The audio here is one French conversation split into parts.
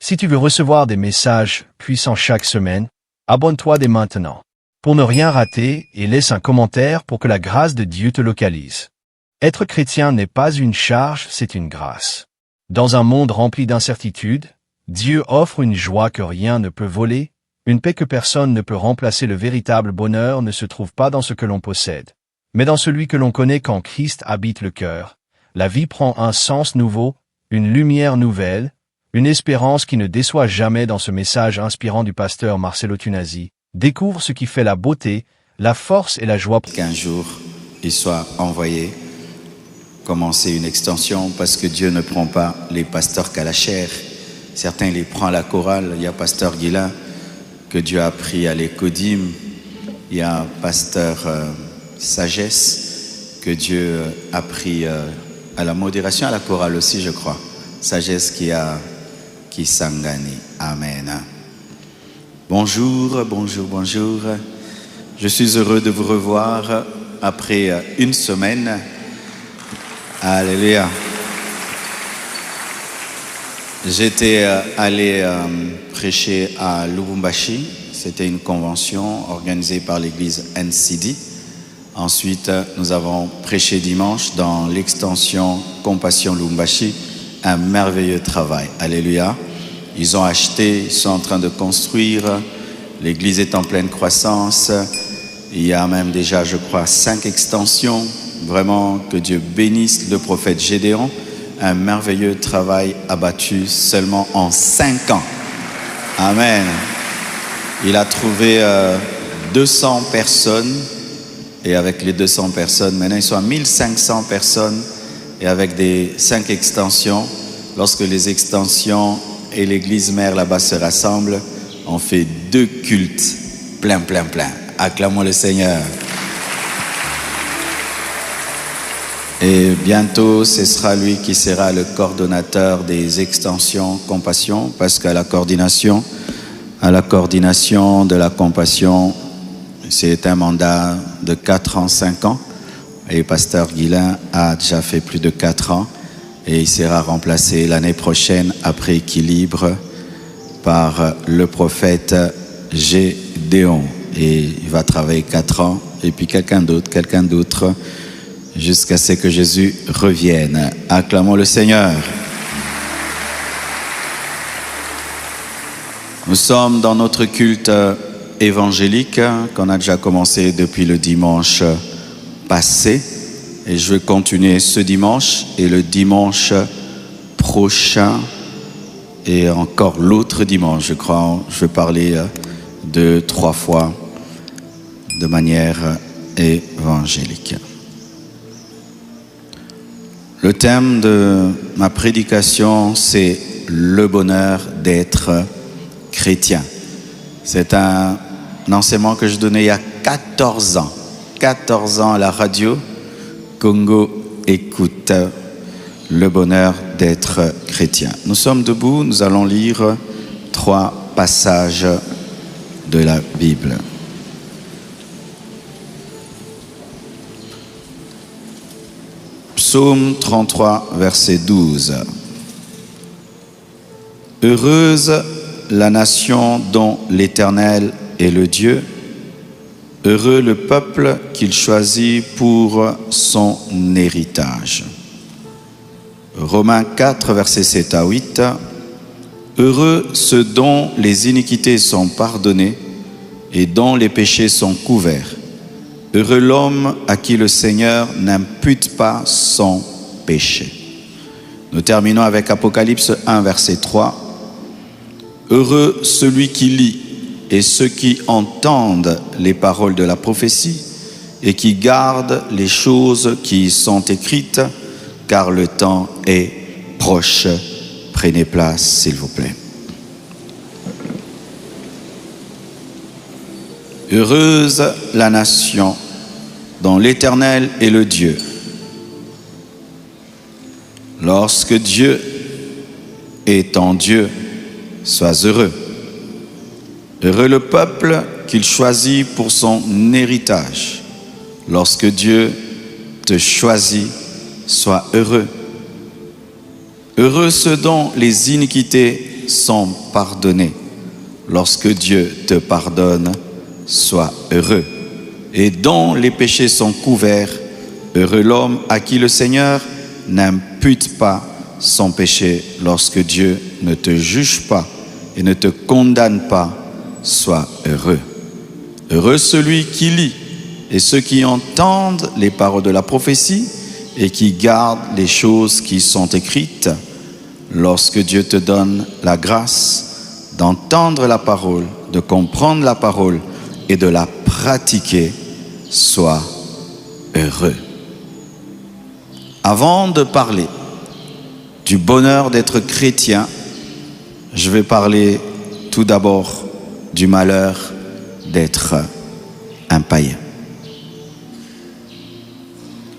Si tu veux recevoir des messages puissants chaque semaine, abonne-toi dès maintenant. Pour ne rien rater et laisse un commentaire pour que la grâce de Dieu te localise. Être chrétien n'est pas une charge, c'est une grâce. Dans un monde rempli d'incertitudes, Dieu offre une joie que rien ne peut voler, une paix que personne ne peut remplacer. Le véritable bonheur ne se trouve pas dans ce que l'on possède, mais dans celui que l'on connaît quand Christ habite le cœur. La vie prend un sens nouveau, une lumière nouvelle, une espérance qui ne déçoit jamais. Dans ce message inspirant du pasteur Marcelo Tunasi, découvre ce qui fait la beauté, la force et la joie. Qu'un jour, il soit envoyé commencer une extension, parce que Dieu ne prend pas les pasteurs qu'à la chair. Certains les prend à la chorale. Il y a pasteur Guilain que Dieu a pris à l'écodim. Il y a pasteur Sagesse que Dieu a pris à la modération, à la chorale aussi, je crois. Sagesse qui s'engane. Amen. Bonjour, bonjour, bonjour. Je suis heureux de vous revoir après une semaine. Alléluia. J'étais allé prêcher à Lubumbashi. C'était une convention organisée par l'église NCD. Ensuite, nous avons prêché dimanche dans l'extension Compassion Lubumbashi. Un merveilleux travail. Alléluia. Ils ont acheté, ils sont en train de construire. L'église est en pleine croissance. Il y a même déjà, je crois, 5 extensions. Vraiment, que Dieu bénisse le prophète Gédéon. Un merveilleux travail abattu seulement en 5 ans. Amen. Il a trouvé 200 personnes. Et avec les 200 personnes, maintenant ils sont à 1500 personnes. Et avec des 5 extensions, lorsque les extensions et l'église mère là-bas se rassemblent, on fait 2 cultes. Plein. Acclamons le Seigneur. Et bientôt, ce sera lui qui sera le coordonnateur des extensions Compassion, parce qu'à la coordination de la Compassion, c'est un mandat de 4 ans, 5 ans. Et pasteur Guilain a déjà fait plus de 4 ans. Et il sera remplacé l'année prochaine, après équilibre, par le prophète Gédéon. Et il va travailler 4 ans. Et puis quelqu'un d'autre, jusqu'à ce que Jésus revienne. Acclamons le Seigneur. Nous sommes dans notre culte évangélique qu'on a déjà commencé depuis le dimanche passé. Et je vais continuer ce dimanche et le dimanche prochain et encore l'autre dimanche, je crois. Je vais parler 2-3 fois de manière évangélique. Le thème de ma prédication, c'est le bonheur d'être chrétien. C'est un enseignement que je donnais il y a 14 ans. 14 ans à la radio. Congo écoute, le bonheur d'être chrétien. Nous sommes debout, nous allons lire 3 passages de la Bible. Psaume 33, verset 12. Heureuse la nation dont l'Éternel est le Dieu, heureux le peuple qu'il choisit pour son héritage. Romains 4, versets 7 à 8. Heureux ceux dont les iniquités sont pardonnées et dont les péchés sont couverts. Heureux l'homme à qui le Seigneur n'impute pas son péché. Nous terminons avec Apocalypse 1, verset 3. Heureux celui qui lit et ceux qui entendent les paroles de la prophétie et qui gardent les choses qui y sont écrites, car le temps est proche. Prenez place, s'il vous plaît. Heureuse la nation dont l'Éternel est le Dieu. Lorsque Dieu est en Dieu, sois heureux. Heureux le peuple qu'il choisit pour son héritage. Lorsque Dieu te choisit, sois heureux. Heureux ceux dont les iniquités sont pardonnés. Lorsque Dieu te pardonne, sois heureux. Et dont les péchés sont couverts, heureux l'homme à qui le Seigneur n'impute pas son péché. Lorsque Dieu ne te juge pas et ne te condamne pas, sois heureux. Heureux celui qui lit et ceux qui entendent les paroles de la prophétie et qui gardent les choses qui sont écrites. Lorsque Dieu te donne la grâce d'entendre la parole, de comprendre la parole et de la pratiquer, sois heureux. Avant de parler du bonheur d'être chrétien, je vais parler tout d'abord du malheur d'être un païen.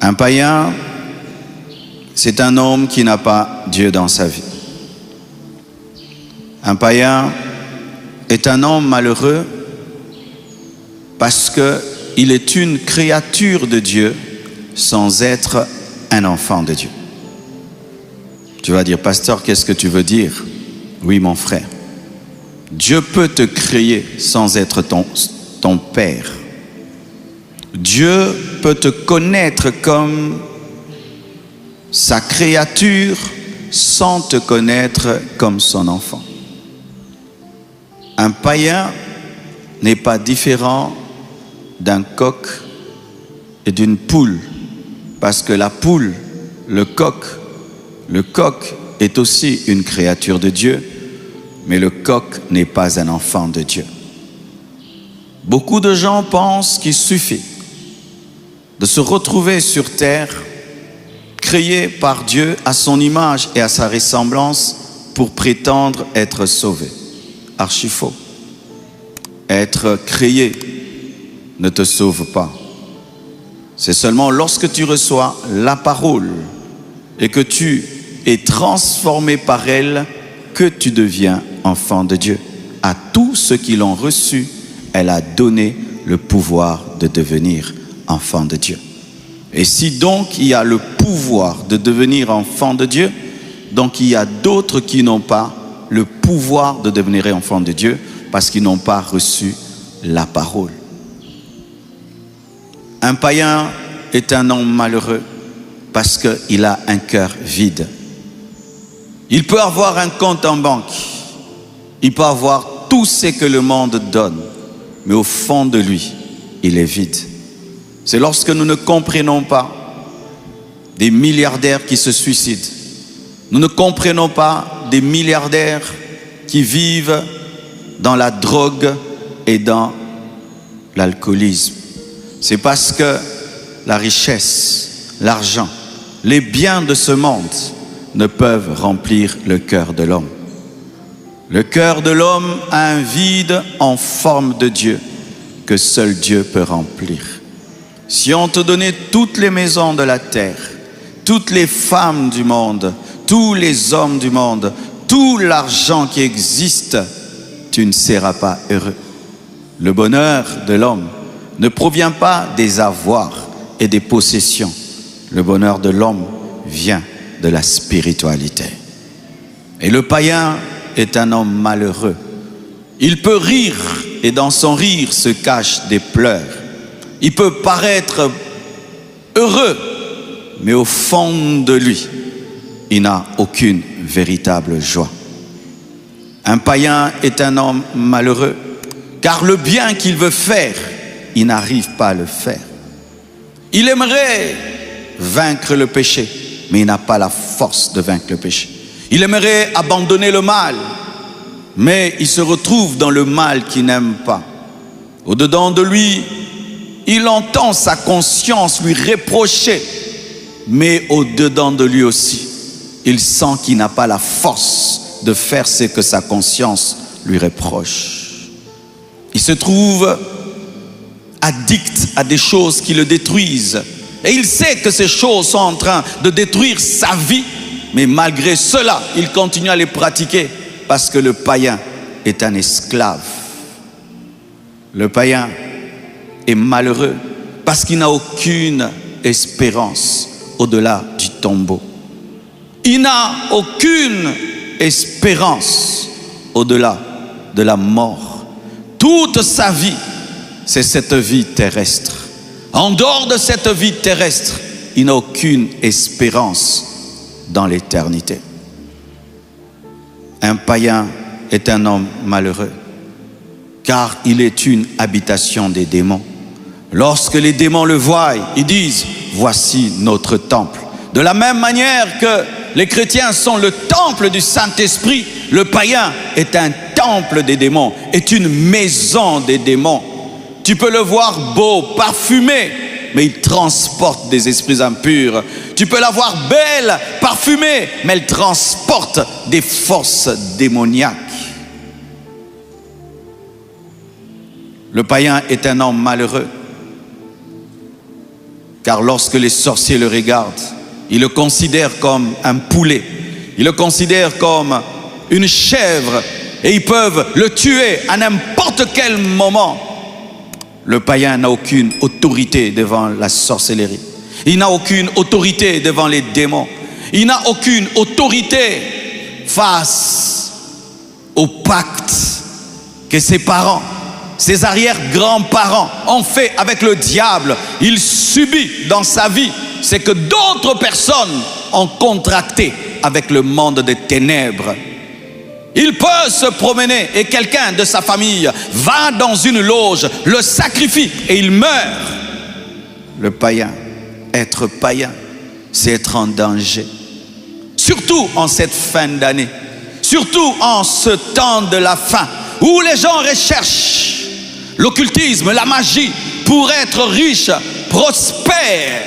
Un païen, c'est un homme qui n'a pas Dieu dans sa vie. Un païen est un homme malheureux parce qu'il est une créature de Dieu sans être un enfant de Dieu. Tu vas dire, pasteur, qu'est-ce que tu veux dire? Oui, mon frère. Dieu peut te créer sans être ton père. Dieu peut te connaître comme sa créature sans te connaître comme son enfant. Un païen n'est pas différent d'un coq et d'une poule, parce que la poule, le coq est aussi une créature de Dieu, mais le coq n'est pas un enfant de Dieu. Beaucoup de gens pensent qu'il suffit de se retrouver sur terre, créé par Dieu à son image et à sa ressemblance pour prétendre être sauvé. Archi faux. Être créé ne te sauve pas. C'est seulement lorsque tu reçois la parole et que tu es transformé par elle que tu deviens enfant de Dieu. À tous ceux qui l'ont reçu, elle a donné le pouvoir de devenir enfant de Dieu. Et si donc il y a le pouvoir de devenir enfant de Dieu, donc il y a d'autres qui n'ont pas le pouvoir de devenir enfant de Dieu parce qu'ils n'ont pas reçu la parole. Un païen est un homme malheureux parce qu'il a un cœur vide. Il peut avoir un compte en banque, il peut avoir tout ce que le monde donne, mais au fond de lui, il est vide. C'est lorsque nous ne comprenons pas des milliardaires qui se suicident. Nous ne comprenons pas des milliardaires qui vivent dans la drogue et dans l'alcoolisme. C'est parce que la richesse, l'argent, les biens de ce monde ne peuvent remplir le cœur de l'homme. Le cœur de l'homme a un vide en forme de Dieu que seul Dieu peut remplir. Si on te donnait toutes les maisons de la terre, toutes les femmes du monde, tous les hommes du monde, tout l'argent qui existe, tu ne seras pas heureux. Le bonheur de l'homme ne provient pas des avoirs et des possessions. Le bonheur de l'homme vient de la spiritualité. Et le païen est un homme malheureux. Il peut rire et dans son rire se cachent des pleurs. Il peut paraître heureux, mais au fond de lui, il n'a aucune véritable joie. Un païen est un homme malheureux, car le bien qu'il veut faire, il n'arrive pas à le faire. Il aimerait vaincre le péché, mais il n'a pas la force de vaincre le péché. Il aimerait abandonner le mal, mais il se retrouve dans le mal qu'il n'aime pas. Au-dedans de lui, il entend sa conscience lui reprocher, mais au-dedans de lui aussi, il sent qu'il n'a pas la force de faire ce que sa conscience lui reproche. Il se trouve addict à des choses qui le détruisent. Et il sait que ces choses sont en train de détruire sa vie, mais malgré cela, il continue à les pratiquer parce que le païen est un esclave. Le païen est malheureux parce qu'il n'a aucune espérance au-delà du tombeau. Il n'a aucune espérance au-delà de la mort. Toute sa vie, c'est cette vie terrestre. En dehors de cette vie terrestre, il n'a aucune espérance dans l'éternité. Un païen est un homme malheureux, car il est une habitation des démons. Lorsque les démons le voient, ils disent « Voici notre temple ». De la même manière que les chrétiens sont le temple du Saint-Esprit, le païen est un temple des démons, est une maison des démons. Tu peux le voir beau, parfumé, mais il transporte des esprits impurs. Tu peux la voir belle, parfumée, mais elle transporte des forces démoniaques. Le païen est un homme malheureux, car lorsque les sorciers le regardent, ils le considèrent comme un poulet, ils le considèrent comme une chèvre, et ils peuvent le tuer à n'importe quel moment. Le païen n'a aucune autorité devant la sorcellerie. Il n'a aucune autorité devant les démons. Il n'a aucune autorité face au pacte que ses parents, ses arrière-grands-parents ont fait avec le diable. Il subit dans sa vie ce que d'autres personnes ont contracté avec le monde des ténèbres. Il peut se promener et quelqu'un de sa famille va dans une loge, le sacrifie et il meurt. Le païen, être païen, c'est être en danger. Surtout en cette fin d'année, surtout en ce temps de la fin, où les gens recherchent l'occultisme, la magie, pour être riches, prospères.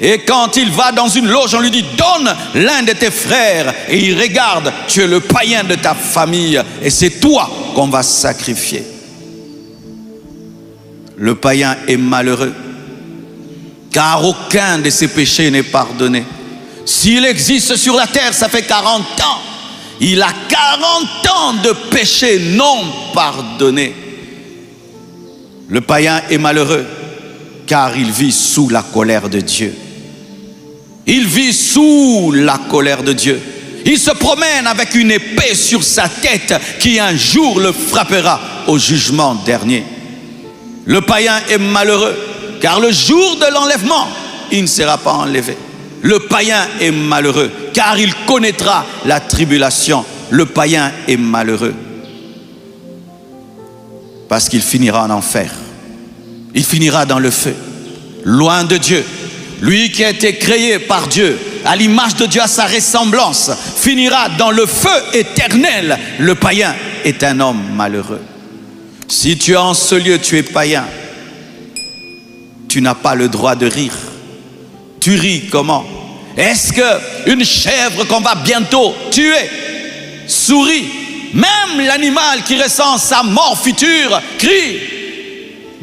Et quand il va dans une loge, on lui dit « Donne l'un de tes frères » et il regarde, tu es le païen de ta famille et c'est toi qu'on va sacrifier. Le païen est malheureux, car aucun de ses péchés n'est pardonné. S'il existe sur la terre, ça fait 40 ans. Il a 40 ans de péchés non pardonnés. Le païen est malheureux, car il vit sous la colère de Dieu. Il vit sous la colère de Dieu. Il se promène avec une épée sur sa tête qui un jour le frappera au jugement dernier. Le païen est malheureux, car le jour de l'enlèvement, il ne sera pas enlevé. Le païen est malheureux, car il connaîtra la tribulation. Le païen est malheureux, parce qu'il finira en enfer. Il finira dans le feu, loin de Dieu. Lui qui a été créé par Dieu, à l'image de Dieu, à sa ressemblance, finira dans le feu éternel. Le païen est un homme malheureux. Si tu es en ce lieu, tu es païen, tu n'as pas le droit de rire. Tu ris comment? Est-ce qu'une chèvre qu'on va bientôt tuer sourit? Même l'animal qui ressent sa mort future crie.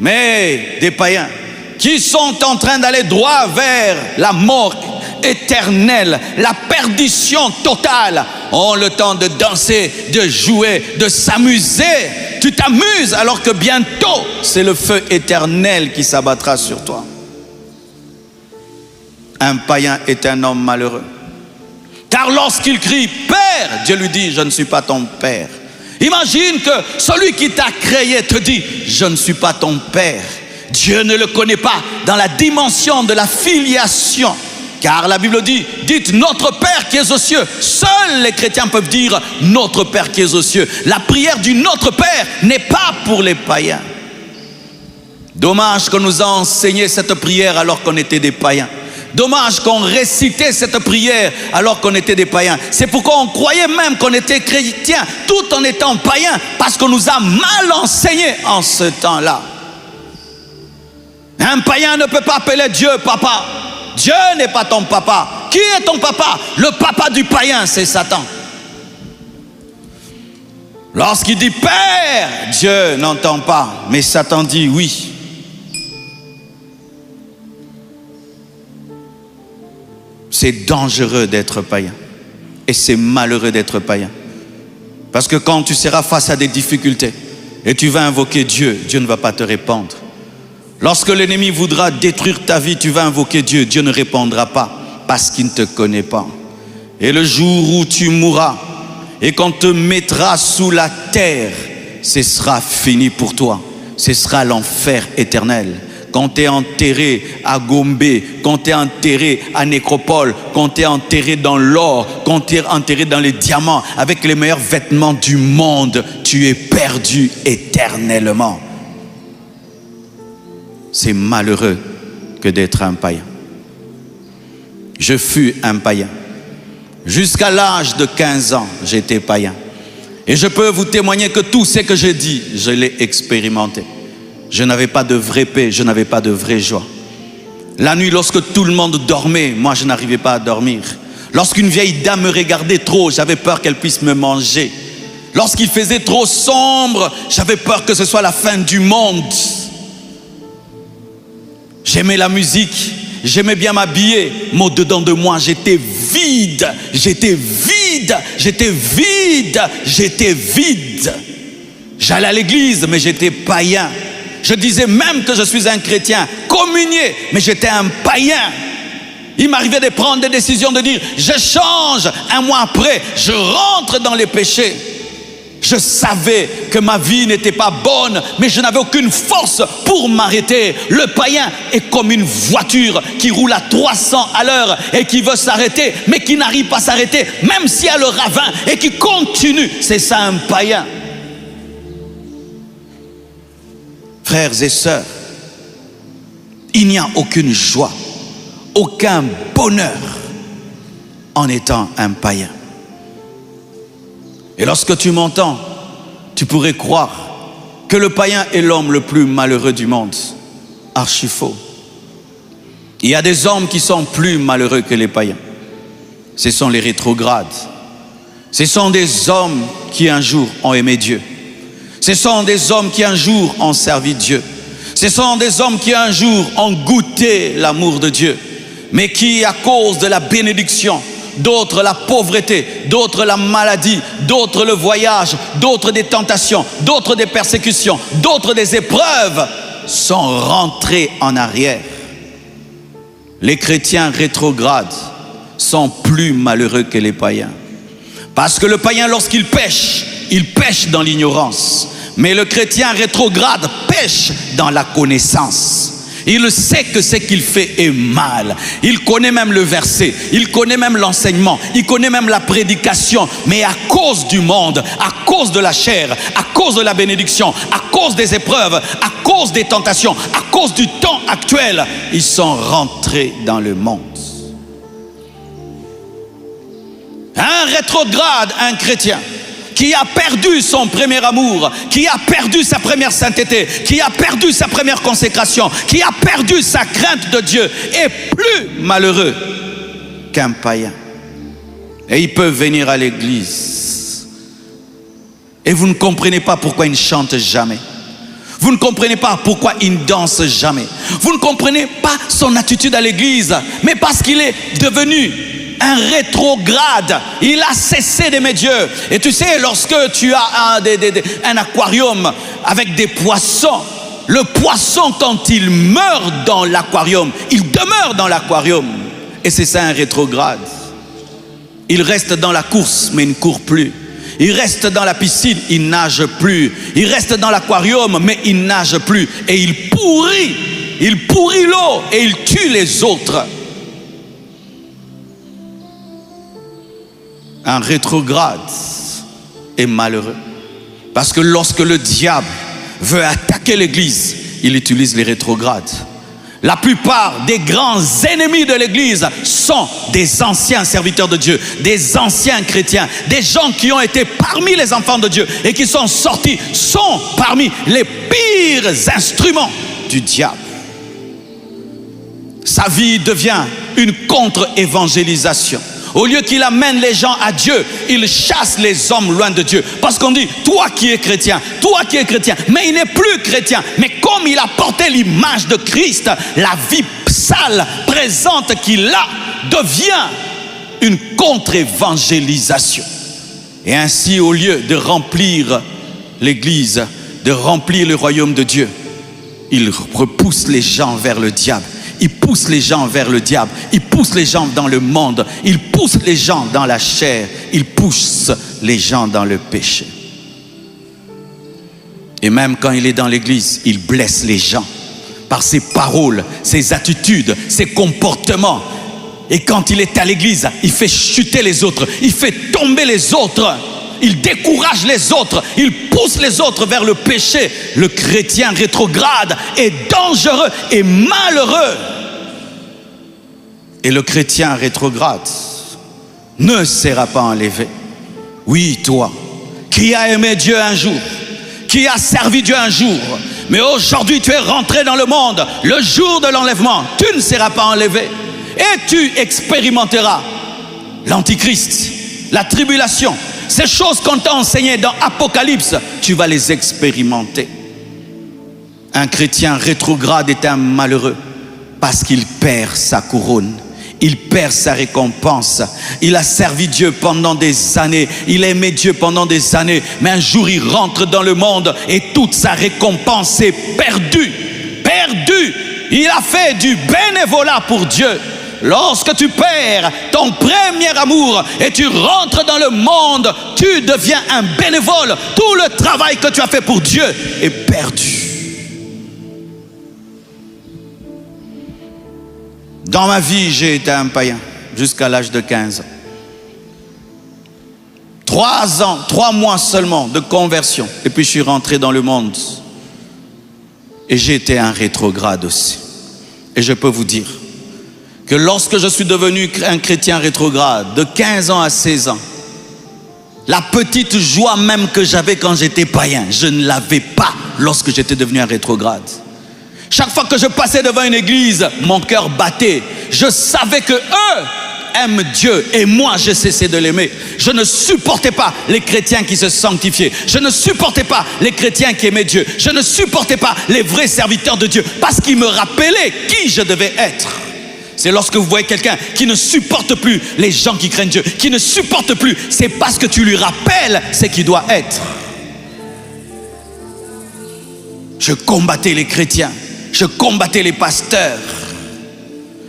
Mais des païens qui sont en train d'aller droit vers la mort éternelle, la perdition totale, ont le temps de danser, de jouer, de s'amuser. Tu t'amuses alors que bientôt c'est le feu éternel qui s'abattra sur toi. Un païen est un homme malheureux, car lorsqu'il crie « Père », Dieu lui dit « Je ne suis pas ton Père ». Imagine que celui qui t'a créé te dit « Je ne suis pas ton Père ». Dieu ne le connaît pas dans la dimension de la filiation. Car la Bible dit, dites notre Père qui est aux cieux. Seuls les chrétiens peuvent dire notre Père qui est aux cieux. La prière du Notre Père n'est pas pour les païens. Dommage qu'on nous a enseigné cette prière alors qu'on était des païens. Dommage qu'on récitait cette prière alors qu'on était des païens. C'est pourquoi on croyait même qu'on était chrétiens tout en étant païens, parce qu'on nous a mal enseigné en ce temps-là. Un païen ne peut pas appeler Dieu papa. Dieu n'est pas ton papa. Qui est ton papa? Le papa du païen, c'est Satan. Lorsqu'il dit Père, Dieu n'entend pas, mais Satan dit oui. C'est dangereux d'être païen. Et c'est malheureux d'être païen. Parce que quand tu seras face à des difficultés et tu vas invoquer Dieu, Dieu ne va pas te répondre. Lorsque l'ennemi voudra détruire ta vie, tu vas invoquer Dieu, Dieu ne répondra pas parce qu'il ne te connaît pas. Et le jour où tu mourras, Et quand on te mettra sous la terre, ce sera fini pour toi. Ce sera l'enfer éternel. Quand tu es enterré à Gombe, quand tu es enterré à Nécropole, quand tu es enterré dans l'or, quand tu es enterré dans les diamants, avec les meilleurs vêtements du monde, tu es perdu éternellement. C'est malheureux que d'être un païen. Je fus un païen. Jusqu'à l'âge de 15 ans, j'étais païen. Et je peux vous témoigner que tout ce que j'ai dit, je l'ai expérimenté. Je n'avais pas de vraie paix, je n'avais pas de vraie joie. La nuit, lorsque tout le monde dormait, moi je n'arrivais pas à dormir. Lorsqu'une vieille dame me regardait trop, j'avais peur qu'elle puisse me manger. Lorsqu'il faisait trop sombre, j'avais peur que ce soit la fin du monde. J'aimais la musique, j'aimais bien m'habiller, mais au-dedans de moi, j'étais vide, j'étais vide, j'étais vide, j'étais vide. J'allais à l'église, mais j'étais païen. Je disais même que je suis un chrétien, communié, mais j'étais un païen. Il m'arrivait de prendre des décisions, de dire, je change. Un mois après, je rentre dans les péchés. Je savais que ma vie n'était pas bonne, mais je n'avais aucune force pour m'arrêter. Le païen est comme une voiture qui roule à 300 à l'heure et qui veut s'arrêter, mais qui n'arrive pas à s'arrêter, même s'il y a le ravin, et qui continue. C'est ça un païen. Frères et sœurs, il n'y a aucune joie, aucun bonheur en étant un païen. Et lorsque tu m'entends, tu pourrais croire que le païen est l'homme le plus malheureux du monde. Archi faux. Il y a des hommes qui sont plus malheureux que les païens. Ce sont les rétrogrades. Ce sont des hommes qui un jour ont aimé Dieu. Ce sont des hommes qui un jour ont servi Dieu. Ce sont des hommes qui un jour ont goûté l'amour de Dieu, mais qui, à cause de la bénédiction, d'autres la pauvreté, d'autres la maladie, d'autres le voyage, d'autres des tentations, d'autres des persécutions, d'autres des épreuves, sont rentrés en arrière. Les chrétiens rétrogrades sont plus malheureux que les païens. Parce que le païen, lorsqu'il pêche dans l'ignorance. Mais le chrétien rétrograde pêche dans la connaissance. Il sait que ce qu'il fait est mal. Il connaît même le verset, il connaît même l'enseignement, il connaît même la prédication. Mais à cause du monde, à cause de la chair, à cause de la bénédiction, à cause des épreuves, à cause des tentations, à cause du temps actuel, ils sont rentrés dans le monde. Un rétrograde, un chrétien qui a perdu son premier amour, qui a perdu sa première sainteté, qui a perdu sa première consécration, qui a perdu sa crainte de Dieu, est plus malheureux qu'un païen. Et il peut venir à l'église. Et vous ne comprenez pas pourquoi il ne chante jamais. Vous ne comprenez pas pourquoi il ne danse jamais. Vous ne comprenez pas son attitude à l'église, mais parce qu'il est devenu un rétrograde. Il a cessé d'aimer Dieu. Et tu sais, lorsque tu as un aquarium avec des poissons, le poisson, quand il meurt dans l'aquarium, il demeure dans l'aquarium. Et c'est ça un rétrograde. Il reste dans la course, mais il ne court plus. Il reste dans la piscine, il nage plus. Il reste dans l'aquarium, mais il nage plus. Et il pourrit l'eau et il tue les autres. Un rétrograde est malheureux. Parce que lorsque le diable veut attaquer l'église, il utilise les rétrogrades. La plupart des grands ennemis de l'église sont des anciens serviteurs de Dieu, des anciens chrétiens, des gens qui ont été parmi les enfants de Dieu et qui sont sortis, sont parmi les pires instruments du diable. Sa vie devient une contre-évangélisation. Au lieu qu'il amène les gens à Dieu, il chasse les hommes loin de Dieu. Parce qu'on dit, toi qui es chrétien, mais il n'est plus chrétien. Mais comme il a porté l'image de Christ, la vie sale, présente qu'il a, devient une contre-évangélisation. Et ainsi, au lieu de remplir l'église, de remplir le royaume de Dieu, il repousse les gens vers le diable. il pousse les gens vers le diable, il pousse les gens dans le monde, il pousse les gens dans la chair, il pousse les gens dans le péché. Et même quand il est dans l'église, il blesse les gens par ses paroles, ses attitudes, ses comportements. Et quand il est à l'église, il fait chuter les autres, il fait tomber les autres, il décourage les autres, il pousse les autres vers le péché. Le chrétien rétrograde est dangereux et malheureux. Et le chrétien rétrograde ne sera pas enlevé. Oui, toi, qui as aimé Dieu un jour, qui as servi Dieu un jour, mais aujourd'hui tu es rentré dans le monde, le jour de l'enlèvement, tu ne seras pas enlevé. Et tu expérimenteras l'antichrist, la tribulation, ces choses qu'on t'a enseignées dans Apocalypse, tu vas les expérimenter. Un chrétien rétrograde est un malheureux parce qu'il perd sa couronne. Il perd sa récompense. Il a servi Dieu pendant des années. Il a aimé Dieu pendant des années. Mais un jour, il rentre dans le monde et toute sa récompense est perdue. Perdue. Il a fait du bénévolat pour Dieu. Lorsque tu perds ton premier amour et tu rentres dans le monde, tu deviens un bénévole. Tout le travail que tu as fait pour Dieu est perdu. Dans ma vie, j'ai été un païen jusqu'à l'âge de 15 ans. 3 ans, 3 mois seulement de conversion. Et puis je suis rentré dans le monde. Et j'ai été un rétrograde aussi. Et je peux vous dire que lorsque je suis devenu un chrétien rétrograde, de 15 ans à 16 ans, la petite joie même que j'avais quand j'étais païen, je ne l'avais pas lorsque j'étais devenu un rétrograde. Chaque fois que je passais devant une église, mon cœur battait. Je savais que eux aiment Dieu et moi j'ai cessé de l'aimer. Je ne supportais pas les chrétiens qui se sanctifiaient. Je ne supportais pas les chrétiens qui aimaient Dieu. Je ne supportais pas les vrais serviteurs de Dieu parce qu'ils me rappelaient qui je devais être. C'est lorsque vous voyez quelqu'un qui ne supporte plus les gens qui craignent Dieu, qui ne supporte plus, c'est parce que tu lui rappelles ce qu'il doit être. Je combattais les chrétiens, je combattais les pasteurs.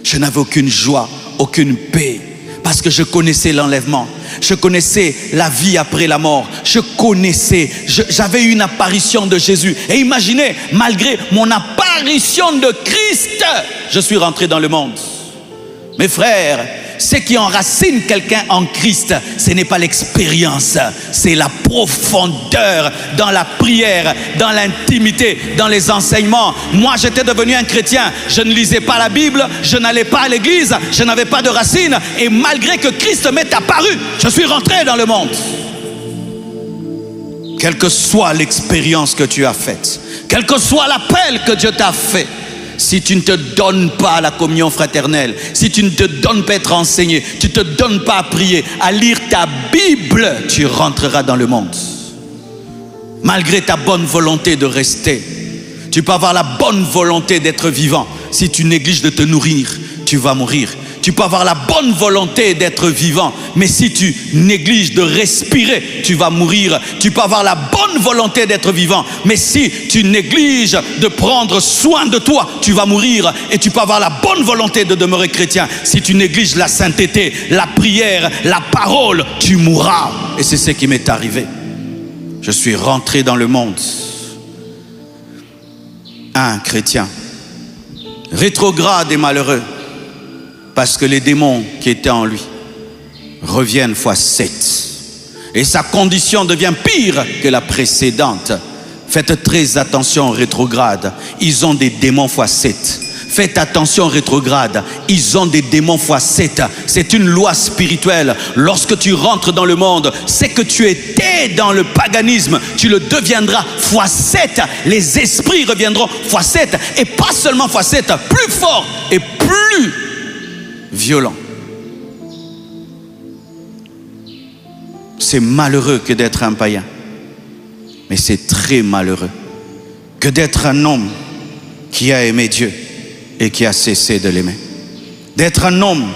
Je n'avais aucune joie, aucune paix, parce que je connaissais l'enlèvement, je connaissais la vie après la mort, je connaissais, j'avais eu une apparition de Jésus. Et imaginez, malgré mon apparition de Christ, je suis rentré dans le monde. Mes frères, ce qui enracine quelqu'un en Christ, ce n'est pas l'expérience, c'est la profondeur dans la prière, dans l'intimité, dans les enseignements. Moi, j'étais devenu un chrétien, je ne lisais pas la Bible, je n'allais pas à l'église, je n'avais pas de racines, et malgré que Christ m'est apparu, je suis rentré dans le monde. Quelle que soit l'expérience que tu as faite, quel que soit l'appel que Dieu t'a fait, si tu ne te donnes pas à la communion fraternelle, si tu ne te donnes pas à être enseigné, tu ne te donnes pas à prier, à lire ta Bible, tu rentreras dans le monde. Malgré ta bonne volonté de rester, tu peux avoir la bonne volonté d'être vivant. Si tu négliges de te nourrir, tu vas mourir. Tu peux avoir la bonne volonté d'être vivant, mais si tu négliges de respirer, tu vas mourir. Tu peux avoir la bonne volonté d'être vivant, mais si tu négliges de prendre soin de toi, tu vas mourir. Et tu peux avoir la bonne volonté de demeurer chrétien. Si tu négliges la sainteté, la prière, la parole, tu mourras. Et c'est ce qui m'est arrivé. Je suis rentré dans le monde. Un chrétien rétrograde et malheureux, parce que les démons qui étaient en lui reviennent fois 7. Et sa condition devient pire que la précédente. Faites très attention aux rétrogrades. Ils ont des démons fois 7. Faites attention aux rétrogrades. Ils ont des démons fois 7. C'est une loi spirituelle. Lorsque tu rentres dans le monde, c'est que tu étais dans le paganisme. Tu le deviendras fois 7. Les esprits reviendront fois 7. Et pas seulement fois 7, plus fort et plus violent. C'est malheureux que d'être un païen, mais c'est très malheureux que d'être un homme qui a aimé Dieu et qui a cessé de l'aimer. D'être un homme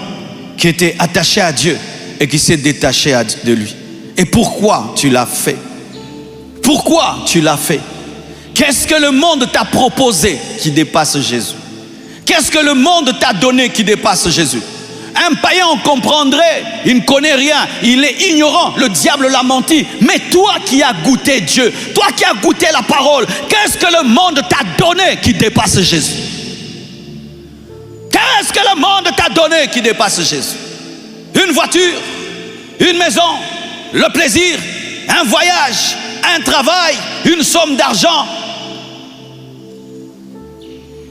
qui était attaché à Dieu et qui s'est détaché de lui. Et pourquoi tu l'as fait? Pourquoi tu l'as fait? Qu'est-ce que le monde t'a proposé qui dépasse Jésus? Qu'est-ce que le monde t'a donné qui dépasse Jésus? Un païen en comprendrait, il ne connaît rien, il est ignorant, le diable l'a menti. Mais toi qui as goûté Dieu, toi qui as goûté la parole, qu'est-ce que le monde t'a donné qui dépasse Jésus? Qu'est-ce que le monde t'a donné qui dépasse Jésus? Une voiture, une maison, le plaisir, un voyage, un travail, une somme d'argent.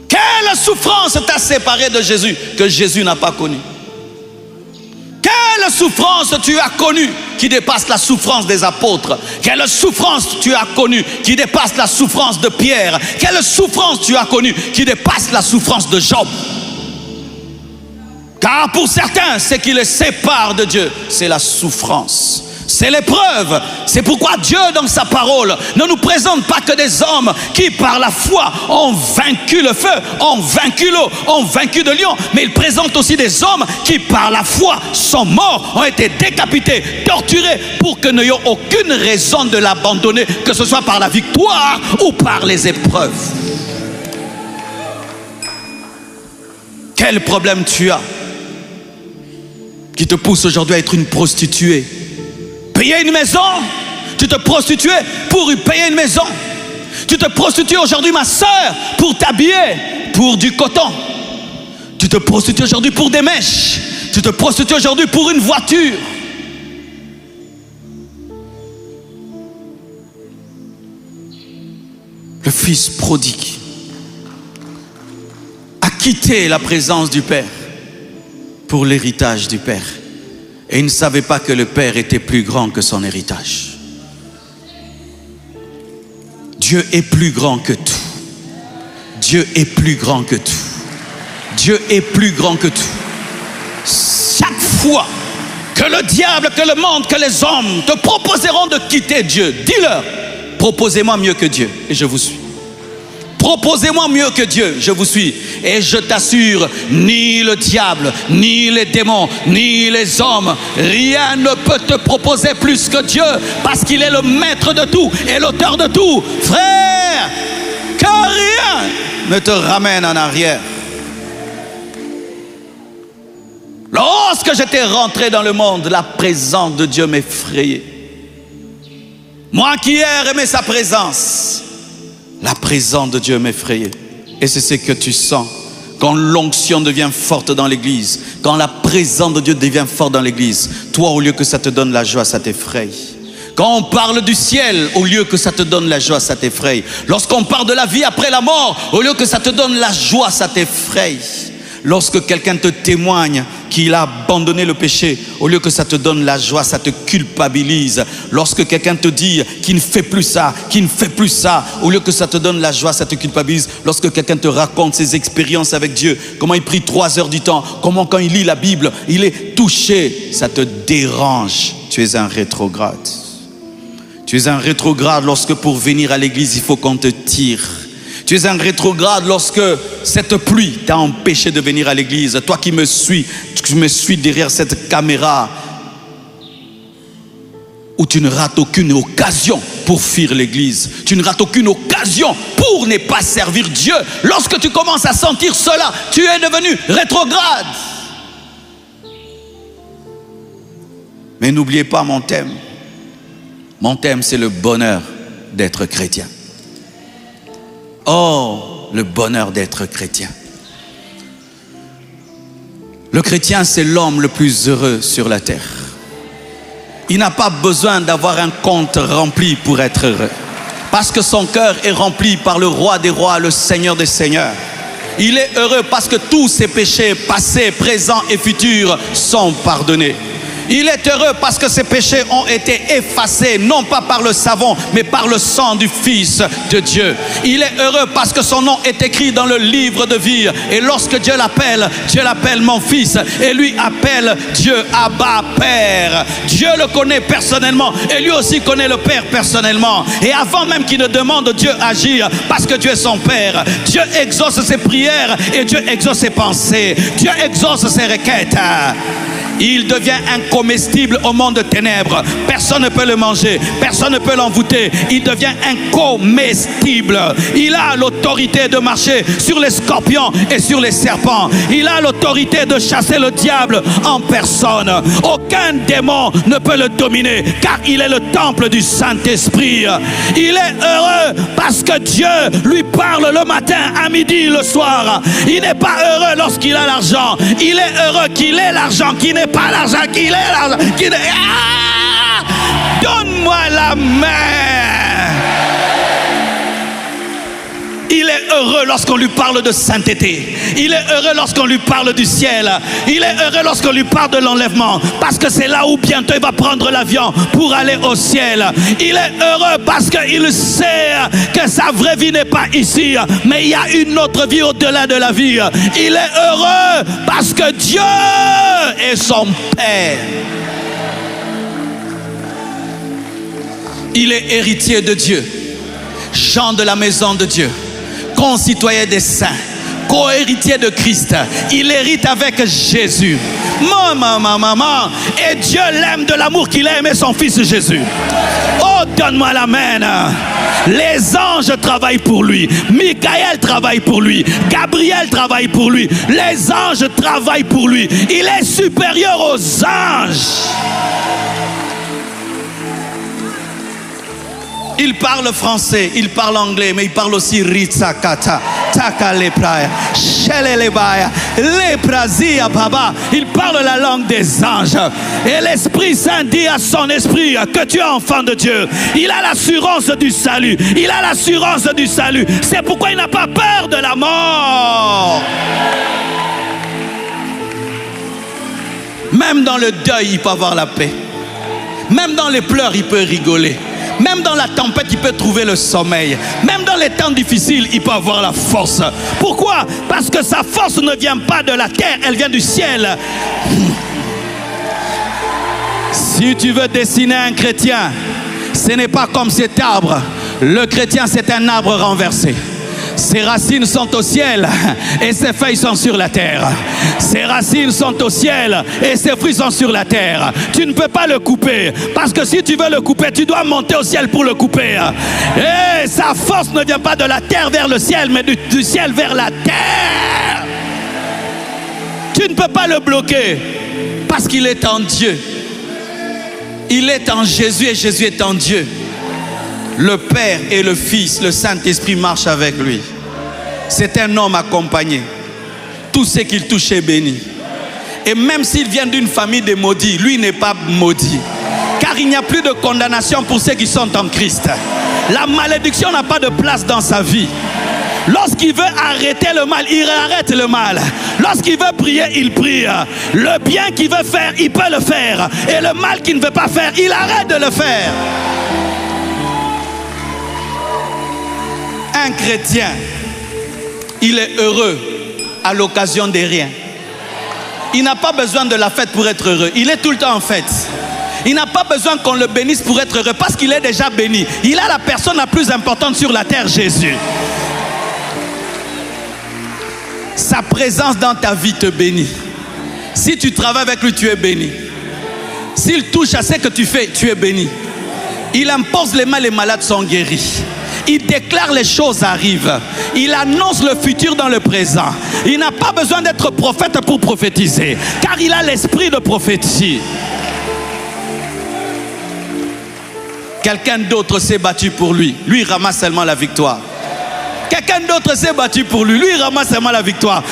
Quelle souffrance t'a séparé de Jésus que Jésus n'a pas connue? Quelle souffrance tu as connue qui dépasse la souffrance des apôtres? Quelle souffrance tu as connue qui dépasse la souffrance de Pierre? Quelle souffrance tu as connue qui dépasse la souffrance de Job? Car pour certains, ce qui les sépare de Dieu, c'est la souffrance. C'est l'épreuve. C'est pourquoi Dieu, dans sa parole, ne nous présente pas que des hommes qui, par la foi, ont vaincu le feu, ont vaincu l'eau, ont vaincu le lion. Mais il présente aussi des hommes qui, par la foi, sont morts, ont été décapités, torturés, pour que n'ayons aucune raison de l'abandonner, que ce soit par la victoire ou par les épreuves. Quel problème tu as qui te pousse aujourd'hui à être une prostituée? Payer une maison, tu te prostitues pour payer une maison. Tu te prostitues aujourd'hui, ma soeur, pour t'habiller, pour du coton. Tu te prostitues aujourd'hui pour des mèches. Tu te prostitues aujourd'hui pour une voiture. Le fils prodigue a quitté la présence du Père pour l'héritage du Père. Et il ne savait pas que le Père était plus grand que son héritage. Dieu est plus grand que tout. Dieu est plus grand que tout. Dieu est plus grand que tout. Chaque fois que le diable, que le monde, que les hommes te proposeront de quitter Dieu, dis-leur, proposez-moi mieux que Dieu et je vous suis. Proposez-moi mieux que Dieu, je vous suis. Et je t'assure, ni le diable, ni les démons, ni les hommes, rien ne peut te proposer plus que Dieu, parce qu'il est le maître de tout et l'auteur de tout. Frère, que rien ne te ramène en arrière. Lorsque j'étais rentré dans le monde, la présence de Dieu m'effrayait. Moi qui hier aimais sa présence, la présence de Dieu m'effrayait. Et c'est ce que tu sens quand l'onction devient forte dans l'église, quand la présence de Dieu devient forte dans l'église. Toi, au lieu que ça te donne la joie, ça t'effraie. Quand on parle du ciel, au lieu que ça te donne la joie, ça t'effraie. Lorsqu'on parle de la vie après la mort, au lieu que ça te donne la joie, ça t'effraie. Lorsque quelqu'un te témoigne qu'il a abandonné le péché, au lieu que ça te donne la joie, ça te culpabilise. Lorsque quelqu'un te dit qu'il ne fait plus ça, qu'il ne fait plus ça, au lieu que ça te donne la joie, ça te culpabilise. Lorsque quelqu'un te raconte ses expériences avec Dieu, comment il prie 3 heures du temps, comment quand il lit la Bible, il est touché, ça te dérange. Tu es un rétrograde. Tu es un rétrograde lorsque pour venir à l'église, il faut qu'on te tire. Tu es un rétrograde lorsque cette pluie t'a empêché de venir à l'église. Toi qui me suis, tu me suis derrière cette caméra, où tu ne rates aucune occasion pour fuir l'église. Tu ne rates aucune occasion pour ne pas servir Dieu. Lorsque tu commences à sentir cela, tu es devenu rétrograde. Mais n'oubliez pas mon thème. Mon thème, c'est le bonheur d'être chrétien. Oh, le bonheur d'être chrétien. Le chrétien, c'est l'homme le plus heureux sur la terre. Il n'a pas besoin d'avoir un compte rempli pour être heureux, parce que son cœur est rempli par le roi des rois, le Seigneur des seigneurs. Il est heureux parce que tous ses péchés passés, présents et futurs sont pardonnés. Il est heureux parce que ses péchés ont été effacés, non pas par le savon, mais par le sang du Fils de Dieu. Il est heureux parce que son nom est écrit dans le livre de vie. Et lorsque Dieu l'appelle mon fils. Et lui appelle Dieu Abba Père. Dieu le connaît personnellement et lui aussi connaît le Père personnellement. Et avant même qu'il ne demande, Dieu agir parce que Dieu est son Père. Dieu exauce ses prières et Dieu exauce ses pensées. Dieu exauce ses requêtes. Il devient incomestible au monde de ténèbres. Personne ne peut le manger, personne ne peut l'envoûter. Il devient incomestible. Il a l'autorité de marcher sur les scorpions et sur les serpents. Il a l'autorité de chasser le diable en personne. Aucun démon ne peut le dominer, car il est le temple du Saint-Esprit. Il est heureux parce que Dieu lui parle le matin, à midi, le soir. Il n'est pas heureux lorsqu'il a l'argent. Il est heureux qu'il ait l'argent, qu'il n'ait pas l'argent, qu'il ait l'argent, qu'il ait... Ah! Donne-moi la main. Il est heureux lorsqu'on lui parle de sainteté. Il est heureux lorsqu'on lui parle du ciel. Il est heureux lorsqu'on lui parle de l'enlèvement. Parce que c'est là où bientôt il va prendre l'avion pour aller au ciel. Il est heureux parce qu'il sait que sa vraie vie n'est pas ici, mais il y a une autre vie au-delà de la vie. Il est heureux parce que Dieu est son Père. Il est héritier de Dieu, gens de la maison de Dieu, concitoyen des saints, co-héritier de Christ. Il hérite avec Jésus. Maman. Et Dieu l'aime de l'amour qu'il a aimé son fils Jésus. Oh, donne-moi la main. Les anges travaillent pour lui. Michael travaille pour lui. Gabriel travaille pour lui. Les anges travaillent pour lui. Il est supérieur aux anges. Il parle français, il parle anglais, mais il parle aussi Ritsakata, Takalepraya, Shelelebaya, Leprazia Baba. Il parle la langue des anges. Et l'Esprit Saint dit à son esprit que tu es enfant de Dieu. Il a l'assurance du salut. Il a l'assurance du salut. C'est pourquoi il n'a pas peur de la mort. Même dans le deuil, il peut avoir la paix. Même dans les pleurs, il peut rigoler. Même dans la tempête, il peut trouver le sommeil. Même dans les temps difficiles, il peut avoir la force. Pourquoi? Parce que sa force ne vient pas de la terre, elle vient du ciel. Si tu veux dessiner un chrétien, ce n'est pas comme cet arbre. Le chrétien, c'est un arbre renversé. Ses racines sont au ciel et ses feuilles sont sur la terre. Ses racines sont au ciel et ses fruits sont sur la terre. Tu ne peux pas le couper, parce que si tu veux le couper, tu dois monter au ciel pour le couper. Et sa force ne vient pas de la terre vers le ciel, mais du ciel vers la terre. Tu ne peux pas le bloquer, parce qu'il est en Dieu. Il est en Jésus et Jésus est en Dieu. Le Père et le Fils, le Saint-Esprit marchent avec lui. C'est un homme accompagné. Tout ce qu'il touche est béni. Et même s'il vient d'une famille de maudits, lui n'est pas maudit. Car il n'y a plus de condamnation pour ceux qui sont en Christ. La malédiction n'a pas de place dans sa vie. Lorsqu'il veut arrêter le mal, il arrête le mal. Lorsqu'il veut prier, il prie. Le bien qu'il veut faire, il peut le faire. Et le mal qu'il ne veut pas faire, il arrête de le faire. Un chrétien, il est heureux à l'occasion des riens. Il n'a pas besoin de la fête pour être heureux. Il est tout le temps en fête. Il n'a pas besoin qu'on le bénisse pour être heureux, parce qu'il est déjà béni. Il a la personne la plus importante sur la terre, Jésus. Sa présence dans ta vie te bénit. Si tu travailles avec lui, tu es béni. S'il touche à ce que tu fais, tu es béni. Il impose les mains, les malades sont guéris. Il déclare les choses arrivent. Il annonce le futur dans le présent. Il n'a pas besoin d'être prophète pour prophétiser, car il a l'esprit de prophétie. Quelqu'un d'autre s'est battu pour lui. Lui, il ramasse seulement la victoire. Quelqu'un d'autre s'est battu pour lui. Lui, il ramasse seulement la victoire.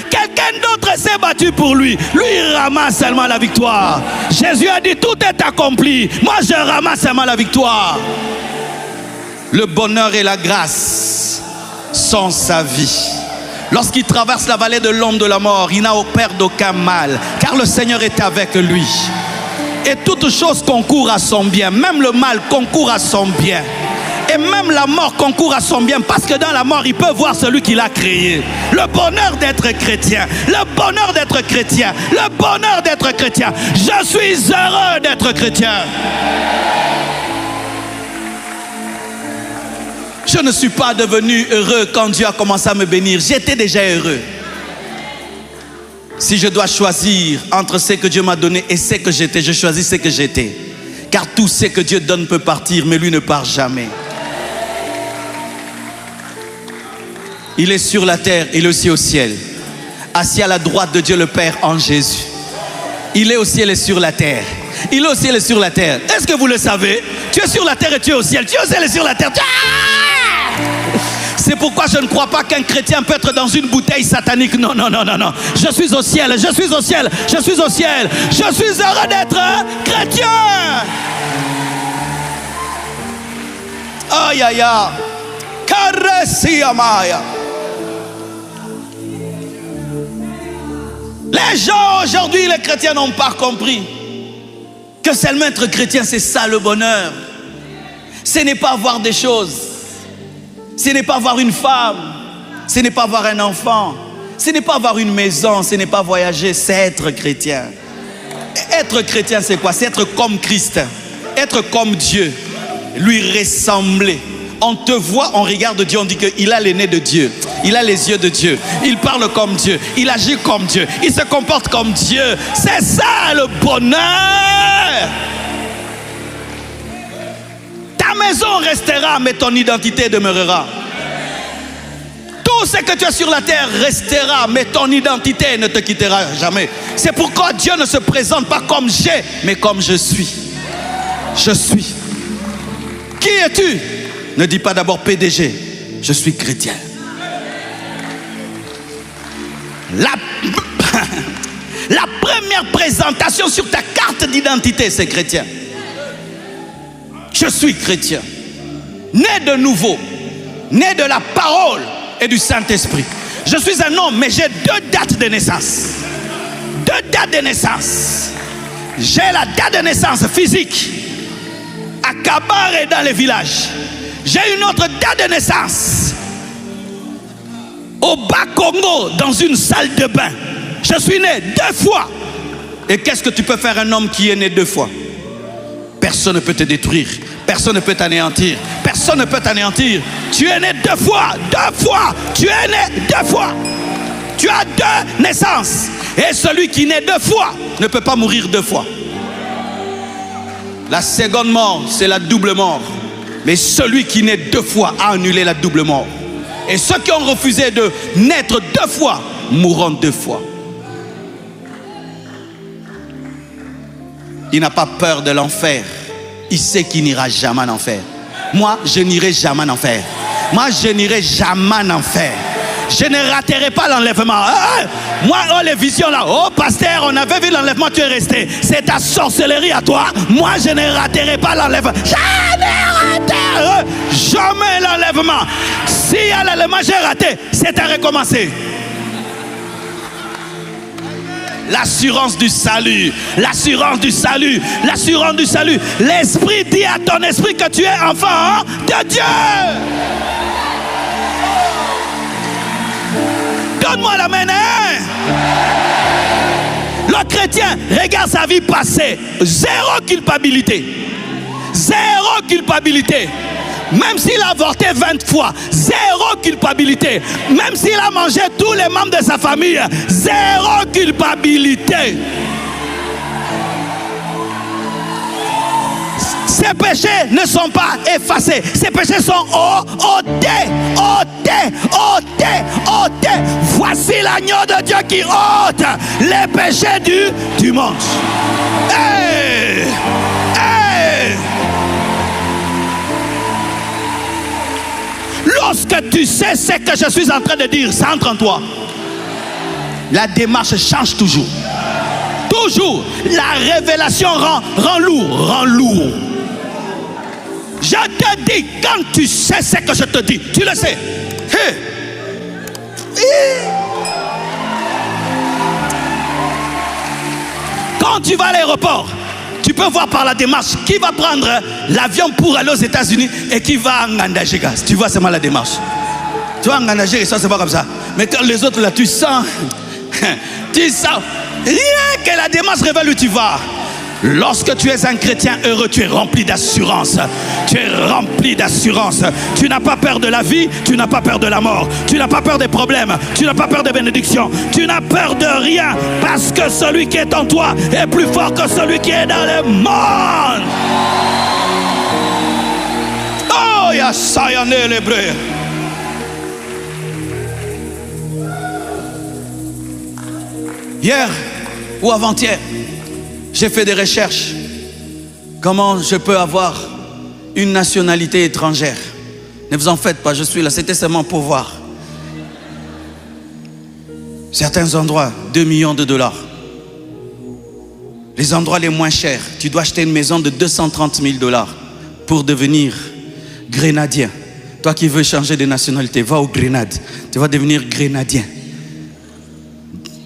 Quelqu'un d'autre s'est battu pour lui. Lui, il ramasse seulement la victoire. Jésus a dit, tout est accompli. Moi, je ramasse seulement la victoire. Le bonheur et la grâce sont sa vie. Lorsqu'il traverse la vallée de l'ombre de la mort, il n'a peur d'aucun mal, car le Seigneur est avec lui. Et toute chose concourt à son bien. Même le mal concourt à son bien. Et même la mort concourt à son bien, parce que dans la mort, il peut voir celui qui l'a créé. Le bonheur d'être chrétien. Le bonheur d'être chrétien. Le bonheur d'être chrétien. Je suis heureux d'être chrétien. Je ne suis pas devenu heureux quand Dieu a commencé à me bénir. J'étais déjà heureux. Si je dois choisir entre ce que Dieu m'a donné et ce que j'étais, je choisis ce que j'étais. Car tout ce que Dieu donne peut partir, mais lui ne part jamais. Il est sur la terre, il est aussi au ciel. Assis à la droite de Dieu le Père en Jésus. Il est au ciel et sur la terre. Il est au ciel et sur la terre. Est-ce que vous le savez? Tu es sur la terre et tu es au ciel. Tu es au ciel et sur la terre. C'est pourquoi je ne crois pas qu'un chrétien peut être dans une bouteille satanique. Non, non, non, non, non. Je suis au ciel, je suis au ciel, je suis au ciel. Je suis heureux d'être chrétien. Aïe, aïe, aïe. Karessi amaya. Les gens aujourd'hui, les chrétiens n'ont pas compris que seulement être chrétien, c'est ça le bonheur. Ce n'est pas avoir des choses. Ce n'est pas avoir une femme. Ce n'est pas avoir un enfant. Ce n'est pas avoir une maison. Ce n'est pas voyager. C'est être chrétien. Être chrétien, c'est quoi? C'est être comme Christ. Être comme Dieu. Lui ressembler. On te voit, on regarde Dieu, on dit qu'il a les nez de Dieu. Il a les yeux de Dieu. Il parle comme Dieu. Il agit comme Dieu. Il se comporte comme Dieu. C'est ça le bonheur. Ta maison restera, mais ton identité demeurera. Tout ce que tu as sur la terre restera, mais ton identité ne te quittera jamais. C'est pourquoi Dieu ne se présente pas comme j'ai, mais comme je suis. Je suis. Qui es-tu? Ne dis pas d'abord PDG. Je suis chrétien. La première présentation sur ta carte d'identité, c'est chrétien. Je suis chrétien. Né de nouveau. Né de la parole et du Saint-Esprit. Je suis un homme, mais j'ai 2 dates de naissance. 2 dates de naissance. J'ai la date de naissance physique à Kabar et dans les villages. J'ai une autre date de naissance au Bas-Congo, dans une salle de bain. Je suis né 2 fois. Et qu'est-ce que tu peux faire un homme qui est né 2 fois? Personne ne peut te détruire. Personne ne peut t'anéantir. Personne ne peut t'anéantir. Tu es né 2 fois. 2 fois. Tu es né 2 fois. Tu as 2 naissances. Et celui qui naît 2 fois ne peut pas mourir 2 fois. La seconde mort, c'est la double mort. Mais celui qui naît 2 fois a annulé la double mort. Et ceux qui ont refusé de naître 2 fois mourront 2 fois. Il n'a pas peur de l'enfer. Il sait qu'il n'ira jamais en enfer. Moi, je n'irai jamais en enfer. Moi, je n'irai jamais en enfer. Je ne raterai pas l'enlèvement. Moi, oh, les visions là. Oh, pasteur, on avait vu l'enlèvement, tu es resté. C'est ta sorcellerie à toi. Moi, je ne raterai pas l'enlèvement. Je ne raterai jamais l'enlèvement. Si y a l'enlèvement, j'ai raté. C'est à recommencer. L'assurance du salut. L'assurance du salut. L'assurance du salut. L'esprit dit à ton esprit que tu es enfant de Dieu. Donne-moi la main. Le chrétien regarde sa vie passée. 0 culpabilité. 0 culpabilité. Même s'il a avorté 20 fois, 0 culpabilité. Même s'il a mangé tous les membres de sa famille, 0 culpabilité. Ces péchés ne sont pas effacés. Ces péchés sont ôtés, ôtés, ôtés, ôtés. Voici l'agneau de Dieu qui ôte les péchés du monde. Hey! Hey! Lorsque tu sais ce que je suis en train de dire, ça entre en toi. La démarche change toujours. Toujours. La révélation rend lourd. Rend lourd. Je te dis, quand tu sais ce que je te dis, tu le sais. Hey. Quand tu vas à l'aéroport, tu peux voir par la démarche qui va prendre l'avion pour aller aux États-Unis et qui va en Ngandajega. Tu vois seulement la démarche. Tu vois en Ngandajega, ça c'est pas comme ça. Mais quand les autres là, tu sens rien que la démarche révèle où tu vas. Lorsque tu es un chrétien heureux, tu es rempli d'assurance. Tu es rempli d'assurance. Tu n'as pas peur de la vie, tu n'as pas peur de la mort. Tu n'as pas peur des problèmes, tu n'as pas peur des bénédictions. Tu n'as peur de rien parce que celui qui est en toi est plus fort que celui qui est dans le monde. Oh, ya sayane l'hébreu. Hier ou avant-hier, j'ai fait des recherches. Comment je peux avoir une nationalité étrangère? Ne vous en faites pas, je suis là, c'était seulement pour voir. Certains endroits, 2 millions de dollars. Les endroits les moins chers, tu dois acheter une maison de 230 000 dollars pour devenir grénadien. Toi qui veux changer de nationalité, va au Grenade, tu vas devenir grénadien.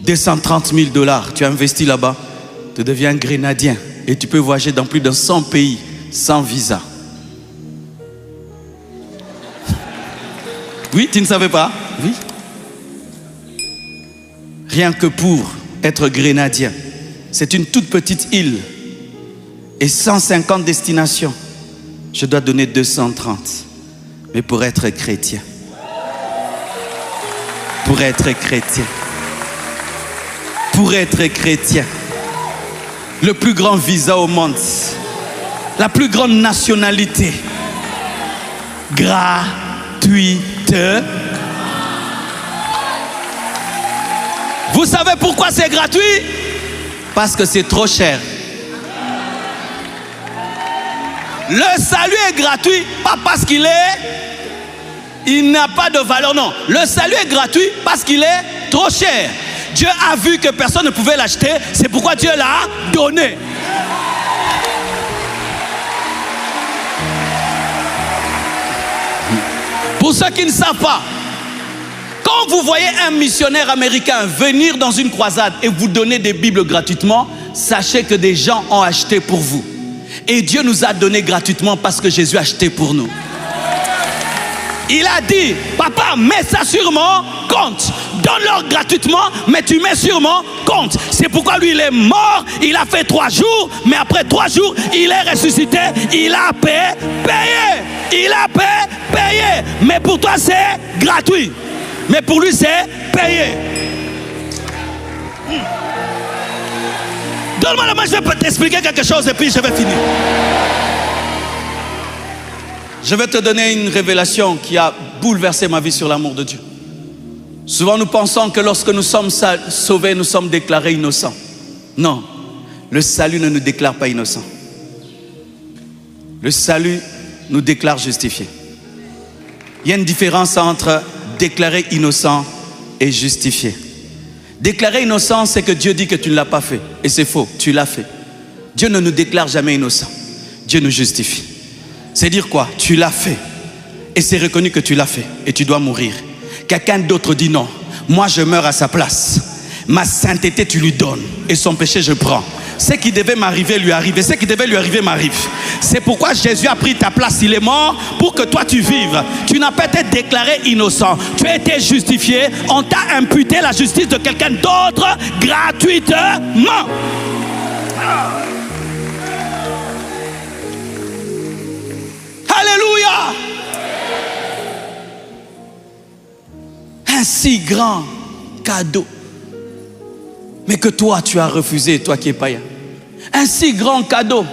230 000 dollars, tu investis là-bas, tu deviens grénadien et tu peux voyager dans plus de 100 pays sans visa. Oui, tu ne savais pas? Oui. Rien que pour être grénadien, c'est une toute petite île et 150 destinations. Je dois donner 230. Mais pour être chrétien, pour être chrétien, le plus grand visa au monde, la plus grande nationalité, gratuite. Vous savez pourquoi c'est gratuit? Parce que c'est trop cher. Le salut est gratuit, pas parce qu'il n'a pas de valeur, non. Le salut est gratuit parce qu'il est trop cher. Dieu a vu que personne ne pouvait l'acheter, c'est pourquoi Dieu l'a donné. Pour ceux qui ne savent pas, quand vous voyez un missionnaire américain venir dans une croisade et vous donner des Bibles gratuitement, sachez que des gens ont acheté pour vous. Et Dieu nous a donné gratuitement parce que Jésus a acheté pour nous. Il a dit, papa, mets ça sur mon compte. Donne-leur gratuitement, mais tu mets sur mon compte. C'est pourquoi lui, il est mort, il a fait 3 jours, mais après 3 jours, il est ressuscité, il a payé. Il a payé. Mais pour toi, c'est gratuit. Mais pour lui, c'est payé. Donne-moi la main, je vais t'expliquer quelque chose et puis je vais finir. Je vais te donner une révélation qui a bouleversé ma vie sur l'amour de Dieu. Souvent nous pensons que lorsque nous sommes sauvés, nous sommes déclarés innocents. Non, le salut ne nous déclare pas innocents. Le salut nous déclare justifiés. Il y a une différence entre déclarer innocent et justifié. Déclarer innocent, c'est que Dieu dit que tu ne l'as pas fait. Et c'est faux, tu l'as fait. Dieu ne nous déclare jamais innocents. Dieu nous justifie. C'est dire quoi? Tu l'as fait. Et c'est reconnu que tu l'as fait. Et tu dois mourir. Quelqu'un d'autre dit non. Moi je meurs à sa place. Ma sainteté tu lui donnes. Et son péché je prends. Ce qui devait m'arriver lui arrive. Et ce qui devait lui arriver m'arrive. C'est pourquoi Jésus a pris ta place. Il est mort pour que toi tu vives. Tu n'as pas été déclaré innocent. Tu as été justifié. On t'a imputé la justice de quelqu'un d'autre gratuitement. Alléluia. Un si grand cadeau, mais que toi tu as refusé, toi qui es païen. Un si grand cadeau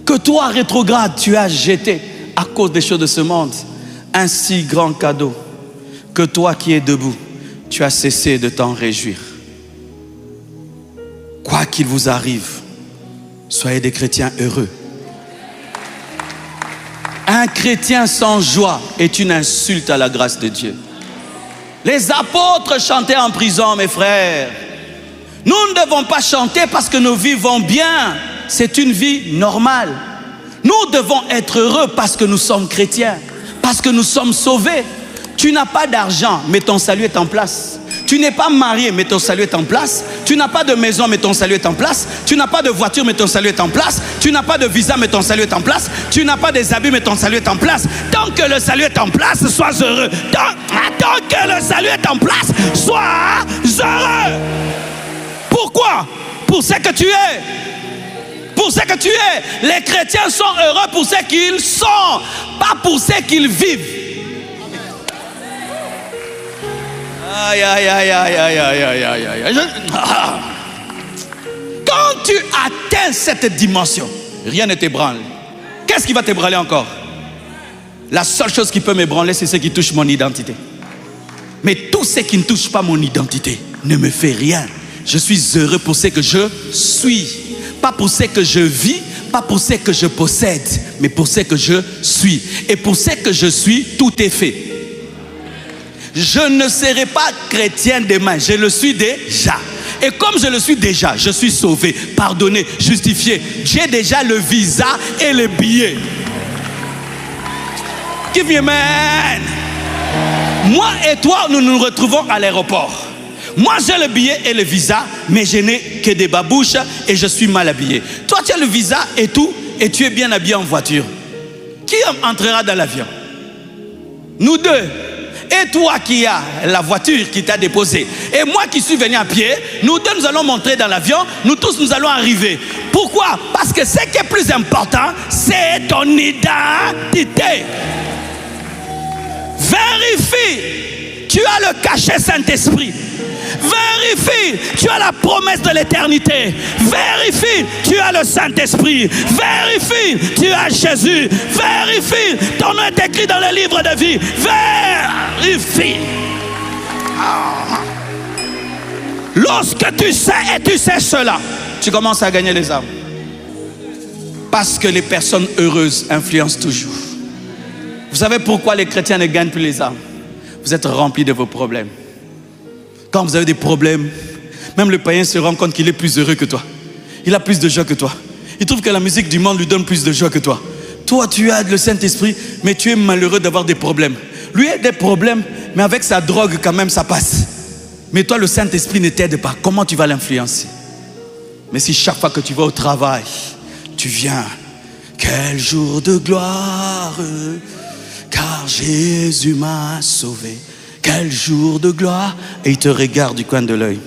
que toi rétrograde tu as jeté à cause des choses de ce monde. Un si grand cadeau que toi qui es debout, tu as cessé de t'en réjouir. Quoi qu'il vous arrive, soyez des chrétiens heureux. Un chrétien sans joie est une insulte à la grâce de Dieu. Les apôtres chantaient en prison, mes frères. Nous ne devons pas chanter parce que nos vies vont bien. C'est une vie normale. Nous devons être heureux parce que nous sommes chrétiens, parce que nous sommes sauvés. Tu n'as pas d'argent, mais ton salut est en place. Tu n'es pas marié, mais ton salut est en place. Tu n'as pas de maison, mais ton salut est en place. Tu n'as pas de voiture, mais ton salut est en place. Tu n'as pas de visa, mais ton salut est en place. Tu n'as pas des habits, mais ton salut est en place. Tant que le salut est en place, sois heureux. Tant que le salut est en place, sois heureux. Pourquoi? Pour ce que tu es. pour ce que tu es. Les chrétiens sont heureux pour ce qu'ils sont, pas pour ce qu'ils vivent. Aïe, aïe, aïe, aïe, aïe, aïe, aïe, aïe, aïe. Quand tu atteins cette dimension, rien ne t'ébranle. Qu'est-ce qui va t'ébranler encore? La seule chose qui peut m'ébranler, c'est ce qui touche mon identité. Mais tout ce qui ne touche pas mon identité ne me fait rien. Je suis heureux pour ce que je suis. Pas pour ce que je vis, pas pour ce que je possède, mais pour ce que je suis. Et pour ce que je suis, tout est fait. Je ne serai pas chrétien demain, je le suis déjà. Et comme je le suis déjà, je suis sauvé, pardonné, justifié. J'ai déjà le visa et le billet. Give me a man. Moi et toi, nous nous retrouvons à l'aéroport. Moi, j'ai le billet et le visa, mais je n'ai que des babouches et je suis mal habillé. Toi, tu as le visa et tout, et tu es bien habillé en voiture. Qui entrera dans l'avion? Nous deux. Et toi qui as la voiture qui t'a déposé, et moi qui suis venu à pied, nous deux nous allons monter dans l'avion, nous tous nous allons arriver. Pourquoi? Parce que ce qui est plus important, c'est ton identité. Vérifie, tu as le cachet Saint-Esprit. Vérifie, tu as la promesse de l'éternité. Vérifie, tu as le Saint-Esprit. Vérifie, tu as Jésus. Vérifie, ton nom est écrit dans le livre de vie. Vérifie. Lorsque tu sais et tu sais cela, tu commences à gagner les âmes. Parce que les personnes heureuses influencent toujours. Vous savez pourquoi les chrétiens ne gagnent plus les âmes? Vous êtes remplis de vos problèmes. Quand vous avez des problèmes, même le païen se rend compte qu'il est plus heureux que toi. Il a plus de joie que toi. Il trouve que la musique du monde lui donne plus de joie que toi. Toi, tu as le Saint-Esprit, mais tu es malheureux d'avoir des problèmes. Lui a des problèmes, mais avec sa drogue, quand même, ça passe. Mais toi, le Saint-Esprit ne t'aide pas. Comment tu vas l'influencer? Mais si chaque fois que tu vas au travail, tu viens, quel jour de gloire, car Jésus m'a sauvé. Quel jour de gloire. Et il te regarde du coin de l'œil.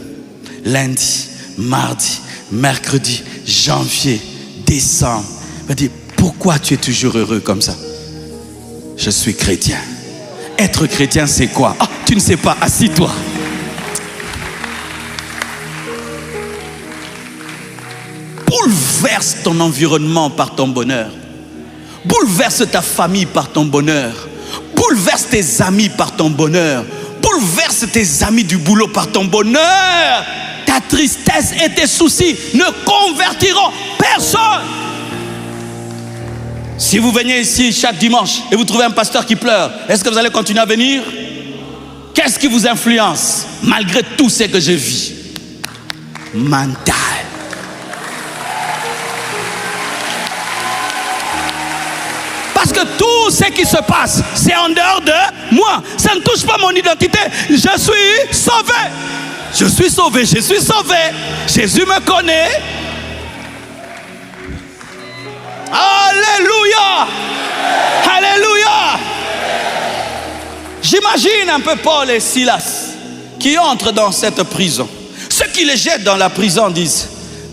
Lundi, mardi, mercredi, janvier, décembre. Il va dire, pourquoi tu es toujours heureux comme ça? Je suis chrétien. Être chrétien, c'est quoi? Ah, tu ne sais pas, assis-toi. Bouleverse ton environnement par ton bonheur. Bouleverse ta famille par ton bonheur. Bouleverse tes amis par ton bonheur. Bouleverse tes amis du boulot par ton bonheur. Ta tristesse et tes soucis ne convertiront personne. Si vous venez ici chaque dimanche et vous trouvez un pasteur qui pleure, est-ce que vous allez continuer à venir? Qu'est-ce qui vous influence malgré tout ce que je vis? Mental. Parce que tout ce qui se passe, c'est en dehors de moi. Ça ne touche pas mon identité. Je suis sauvé. Je suis sauvé, je suis sauvé. Jésus me connaît. Alléluia. Alléluia. J'imagine un peu Paul et Silas qui entrent dans cette prison. Ceux qui les jettent dans la prison disent,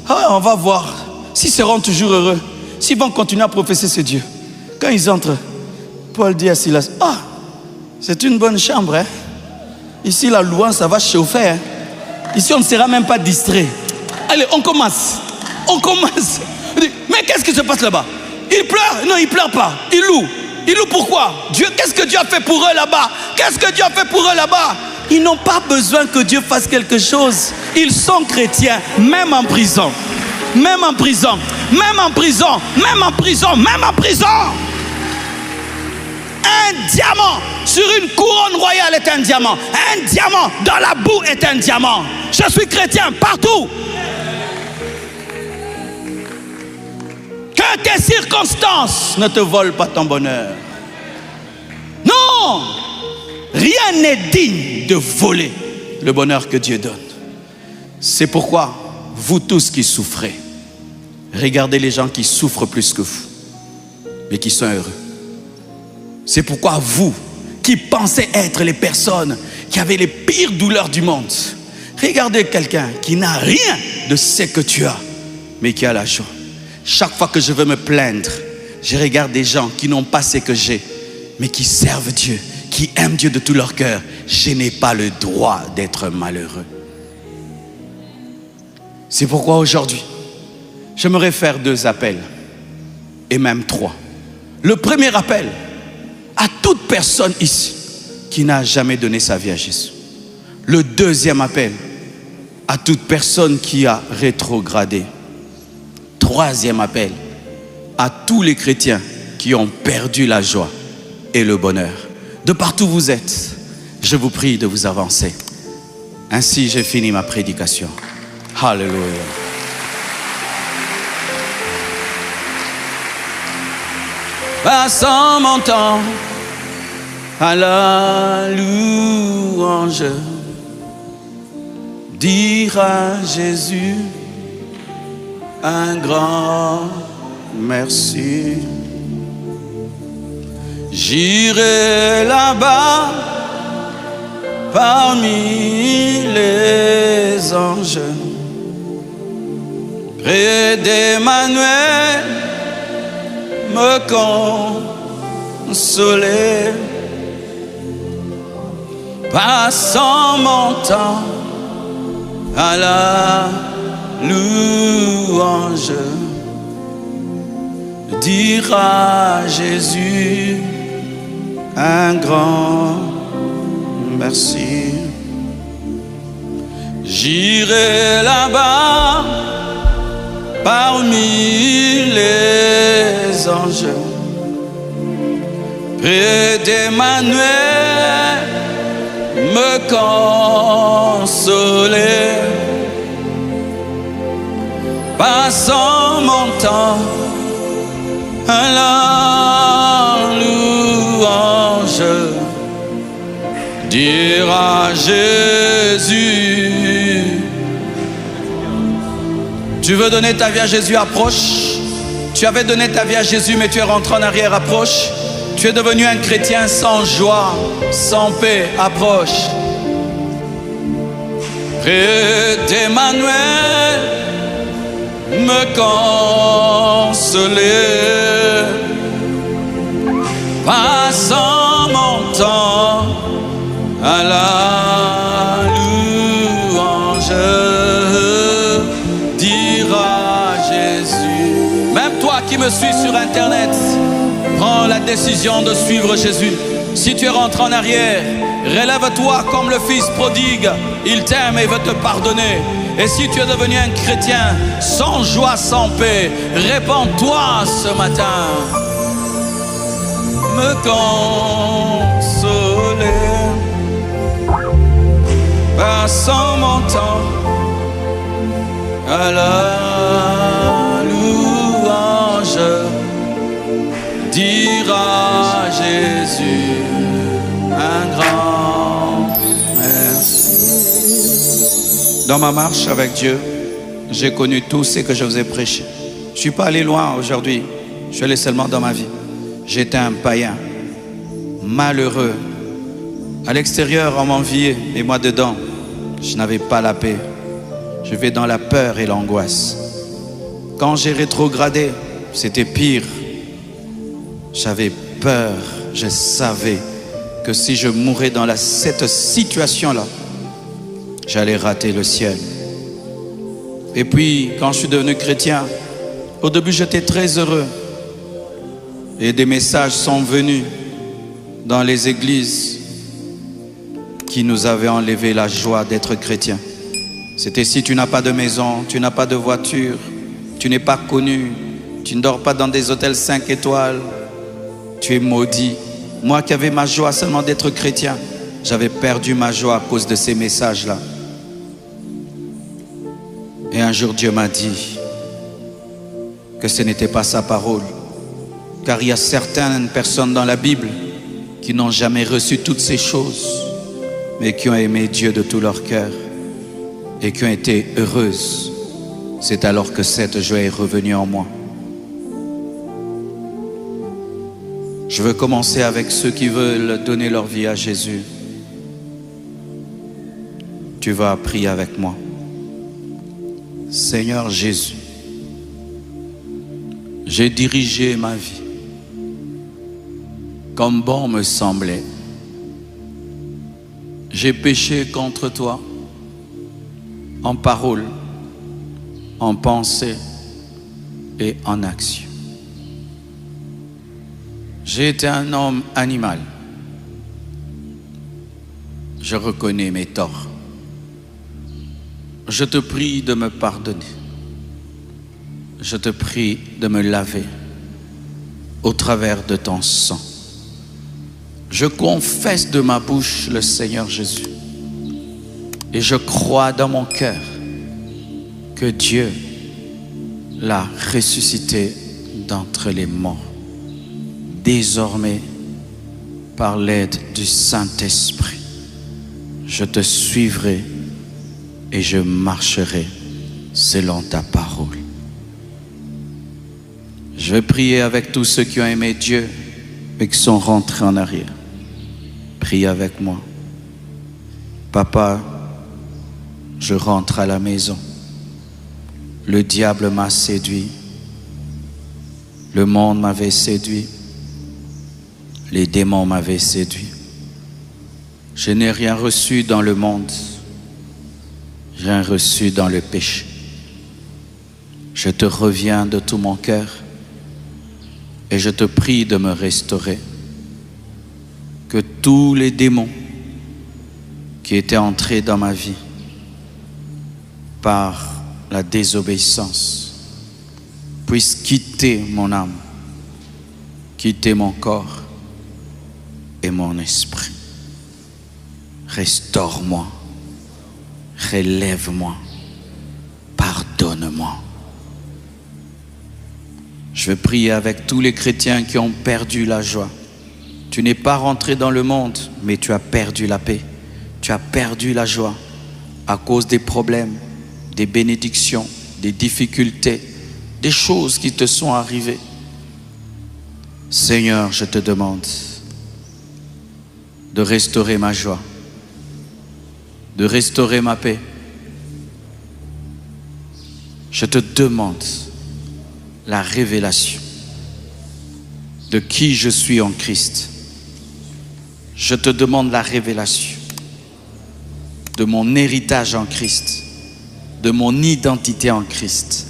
ah, on va voir s'ils seront toujours heureux, s'ils vont continuer à professer ce Dieu. Quand ils entrent, Paul dit à Silas, ah, c'est une bonne chambre, hein? Ici la louange, ça va chauffer, hein? Ici on ne sera même pas distrait. Allez, on commence. On commence. Mais qu'est-ce qui se passe là-bas? Ils pleurent? Non, ils ne pleurent pas. Ils louent. Ils louent pourquoi? Dieu, qu'est-ce que Dieu a fait pour eux là-bas? Qu'est-ce que Dieu a fait pour eux là-bas? Ils n'ont pas besoin que Dieu fasse quelque chose. Ils sont chrétiens, même en prison. Même en prison. Même en prison. Même en prison. Même en prison. Un diamant sur une couronne royale est un diamant. Un diamant dans la boue est un diamant. Je suis chrétien partout. Que tes circonstances ne te volent pas ton bonheur. Non, rien n'est digne de voler le bonheur que Dieu donne. C'est pourquoi vous tous qui souffrez, regardez les gens qui souffrent plus que vous, mais qui sont heureux. C'est pourquoi vous, qui pensez être les personnes qui avaient les pires douleurs du monde, regardez quelqu'un qui n'a rien de ce que tu as, mais qui a la joie. Chaque fois que je veux me plaindre, je regarde des gens qui n'ont pas ce que j'ai, mais qui servent Dieu, qui aiment Dieu de tout leur cœur. Je n'ai pas le droit d'être malheureux. C'est pourquoi aujourd'hui, j'aimerais faire 2 appels, et même 3. Le premier appel, à toute personne ici qui n'a jamais donné sa vie à Jésus. Le deuxième appel, à toute personne qui a rétrogradé. Troisième appel, à tous les chrétiens qui ont perdu la joie et le bonheur. De partout où vous êtes, je vous prie de vous avancer. Ainsi, j'ai fini ma prédication. Alléluia. Passant mon temps à la louange, dire à Jésus un grand merci. J'irai là-bas parmi les anges, près d'Emmanuel, me consoler. Passant mon temps à la louange, dire à Jésus un grand merci. J'irai là-bas parmi les anges, près d'Emmanuel, me consoler. Passant mon temps à la louange, dire à Jésus. Tu veux donner ta vie à Jésus, approche. Tu avais donné ta vie à Jésus, mais tu es rentré en arrière, approche. Tu es devenu un chrétien sans joie, sans paix, approche. Près d'Emmanuel, me consoler. Passant mon temps à la louange, dire à Jésus. Même toi qui me suis sur Internet, prends la décision de suivre Jésus. Si tu es rentré en arrière, relève-toi comme le fils prodigue. Il t'aime et veut te pardonner. Et si tu es devenu un chrétien sans joie, sans paix, répands-toi ce matin. Me consoler. Passant mon temps à la louange, dire à Jésus un grand merci. Dans ma marche avec Dieu, j'ai connu tout ce que je vous ai prêché. Je ne suis pas allé loin aujourd'hui, je suis allé seulement dans ma vie. J'étais un païen, malheureux. À l'extérieur, on m'enviait, et moi dedans, je n'avais pas la paix. Je vais dans la peur et l'angoisse. Quand j'ai rétrogradé, c'était pire. J'avais peur, je savais que si je mourais dans cette situation-là, j'allais rater le ciel. Et puis, quand je suis devenu chrétien, au début, j'étais très heureux. Et des messages sont venus dans les églises qui nous avaient enlevé la joie d'être chrétien. C'était: si tu n'as pas de maison, tu n'as pas de voiture, tu n'es pas connu, tu ne dors pas dans des hôtels 5 étoiles, tu es maudit. Moi qui avais ma joie seulement d'être chrétien, j'avais perdu ma joie à cause de ces messages-là. Et un jour, Dieu m'a dit que ce n'était pas sa parole. Car il y a certaines personnes dans la Bible qui n'ont jamais reçu toutes ces choses, mais qui ont aimé Dieu de tout leur cœur et qui ont été heureuses. C'est alors que cette joie est revenue en moi. Je veux commencer avec ceux qui veulent donner leur vie à Jésus. Tu vas prier avec moi. Seigneur Jésus, J'ai dirigé ma vie comme bon me semblait. J'ai péché contre toi en parole, en pensée et en action. J'ai été un homme animal. Je reconnais mes torts. Je te prie de me pardonner. Je te prie de me laver au travers de ton sang. Je confesse de ma bouche le Seigneur Jésus. Et je crois dans mon cœur que Dieu l'a ressuscité d'entre les morts. Désormais, par l'aide du Saint-Esprit, je te suivrai et je marcherai selon ta parole. Je vais prier avec tous ceux qui ont aimé Dieu et qui sont rentrés en arrière. Prie avec moi. Papa, je rentre à la maison. Le diable m'a séduit. Le monde m'avait séduit. Les démons m'avaient séduit. Je n'ai rien reçu dans le monde. Rien reçu dans le péché. Je te reviens de tout mon cœur et je te prie de me restaurer. Que tous les démons qui étaient entrés dans ma vie par la désobéissance puissent quitter mon âme, quitter mon corps et mon esprit. Restaure-moi, relève-moi, pardonne-moi. Je vais prier avec tous les chrétiens qui ont perdu la joie. Tu n'es pas rentré dans le monde, mais tu as perdu la paix. Tu as perdu la joie à cause des problèmes, des bénédictions, des difficultés, des choses qui te sont arrivées. Seigneur, je te demande de restaurer ma joie, de restaurer ma paix. Je te demande la révélation de qui je suis en Christ. Je te demande la révélation de mon héritage en Christ, de mon identité en Christ.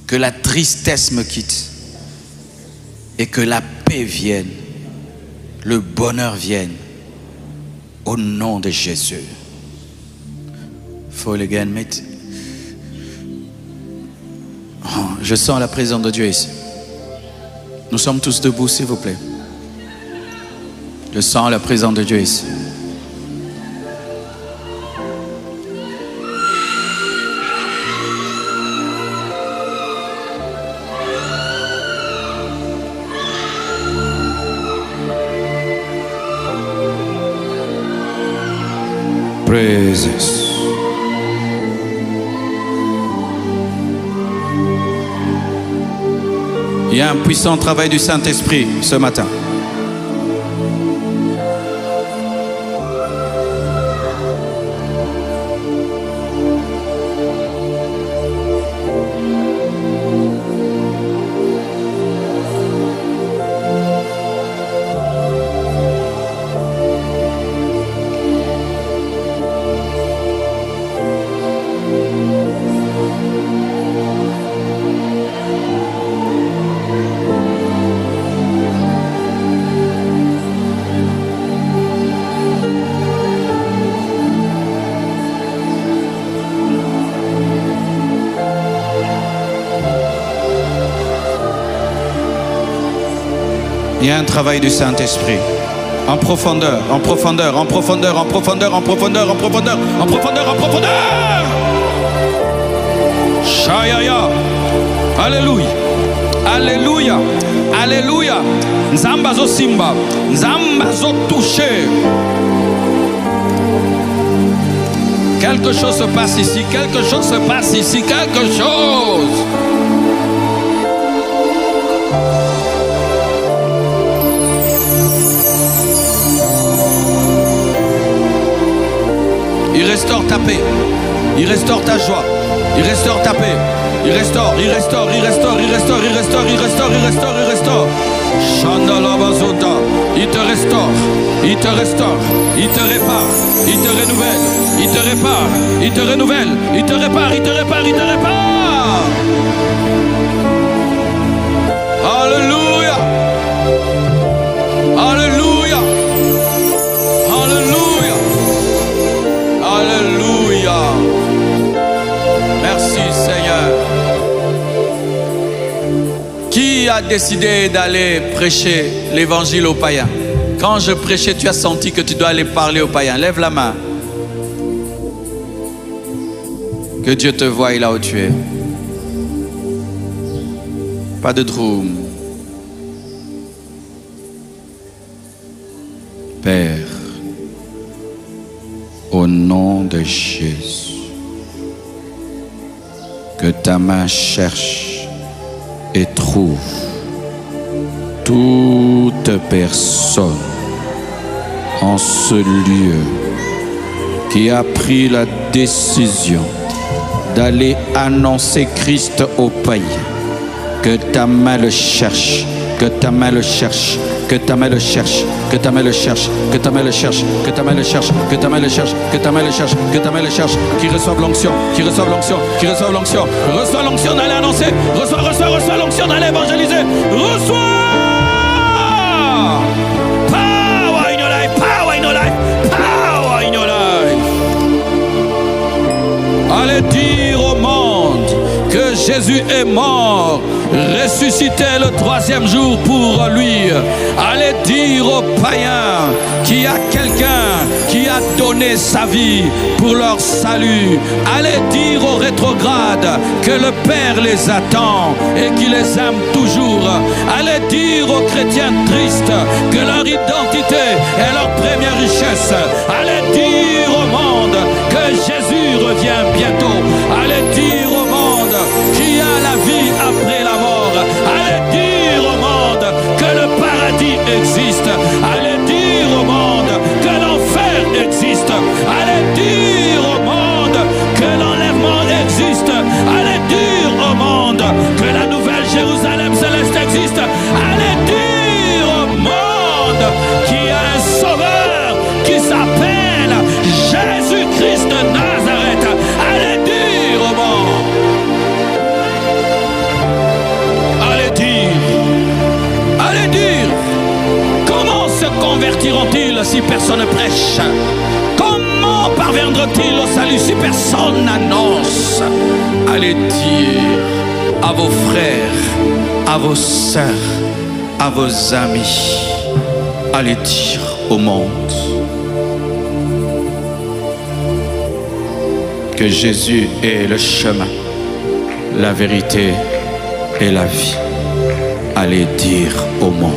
Que la tristesse me quitte et que la paix vienne, le bonheur vienne, au nom de Jésus. Faut le gagner. Oh, je sens la présence de Dieu ici. Nous sommes tous debout, s'il vous plaît. Je sens la présence de Dieu ici. Praises. Il y a un puissant travail du Saint-Esprit ce matin. Il y a un travail du Saint-Esprit. En profondeur, en profondeur, en profondeur, en profondeur, en profondeur, en profondeur, en profondeur, en profondeur. Shayaya. Alléluia. Alléluia. Alléluia. Nzamba zo simba. Nzamba zo touché. Quelque chose se passe ici. Quelque chose se passe ici. Quelque chose. Il restaure ta paix, il restaure ta joie, Il restaure ta paix. Il restaure, il restaure, il restaure, il restaure, il restaure, il restaure, il restaure, il restaure. Chandala Bazota. Il te restaure, il te restaure, il te répare, il te renouvelle, il te répare, il te renouvelle, il te répare, il te répare, il te répare. Alléluia. Alléluia. Alléluia. Alléluia. Merci Seigneur. Qui a décidé d'aller prêcher l'évangile aux païens? Quand je prêchais, tu as senti que tu dois aller parler aux païens. Lève la main. Que Dieu te voie là où tu es. Pas de drum. Père, au nom de Jésus, que ta main cherche et trouve toute personne en ce lieu qui a pris la décision d'aller annoncer Christ aux païens. Que ta main le cherche, que ta main le cherche, que ta main le cherche, que ta main le cherche, que ta main le cherche, que ta main le cherche, que ta main le cherche, que ta main le cherche, que ta main le cherche, qui reçoive l'onction, qui reçoive l'onction, qui reçoive l'onction, reçoit l'onction d'aller annoncer, reçoit l'onction d'aller évangéliser, reçois! Power in your life, power in your life, power in your life. Allez dire au monde que Jésus est mort, ressuscité le 3e jour pour lui. Allez dire aux païens qu'il y a quelqu'un qui a donné sa vie pour leur salut. Allez dire aux rétrogrades que le Père les attend et qu'il les aime toujours. Allez dire aux chrétiens tristes que leur identité est leur première richesse. Allez dire au monde que Jésus revient bientôt. Allez dire au monde qu'il y a la vie après la mort. Allez dire au monde que le paradis existe. Allez dire au monde que l'enfer existe. Allez dire au monde que l'enlèvement existe. Allez dire au monde que la nouvelle Jérusalem céleste existe. Allez dire au monde qu'il y a un sauveur qui s'appelle Jésus-Christ de Nazareth. Allez dire au monde. Allez dire. Comment se convertiront-ils si personne ne prêche? Comment parviendront-ils au salut si personne n'annonce? Allez dire à vos frères, à vos sœurs, à vos amis. Allez dire au monde que Jésus est le chemin, la vérité et la vie. Allez dire au monde.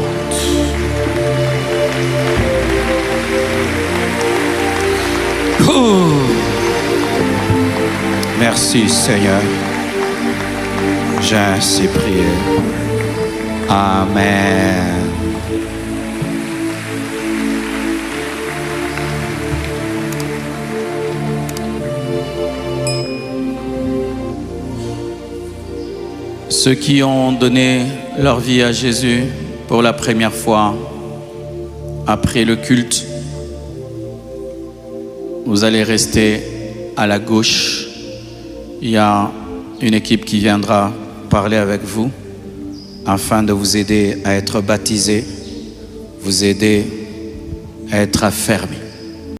Merci Seigneur. J'ai ainsi prié. Amen. Ceux qui ont donné leur vie à Jésus pour la première fois, après le culte, vous allez rester à la gauche. Il y a une équipe qui viendra parler avec vous afin de vous aider à être baptisé, vous aider à être affermi.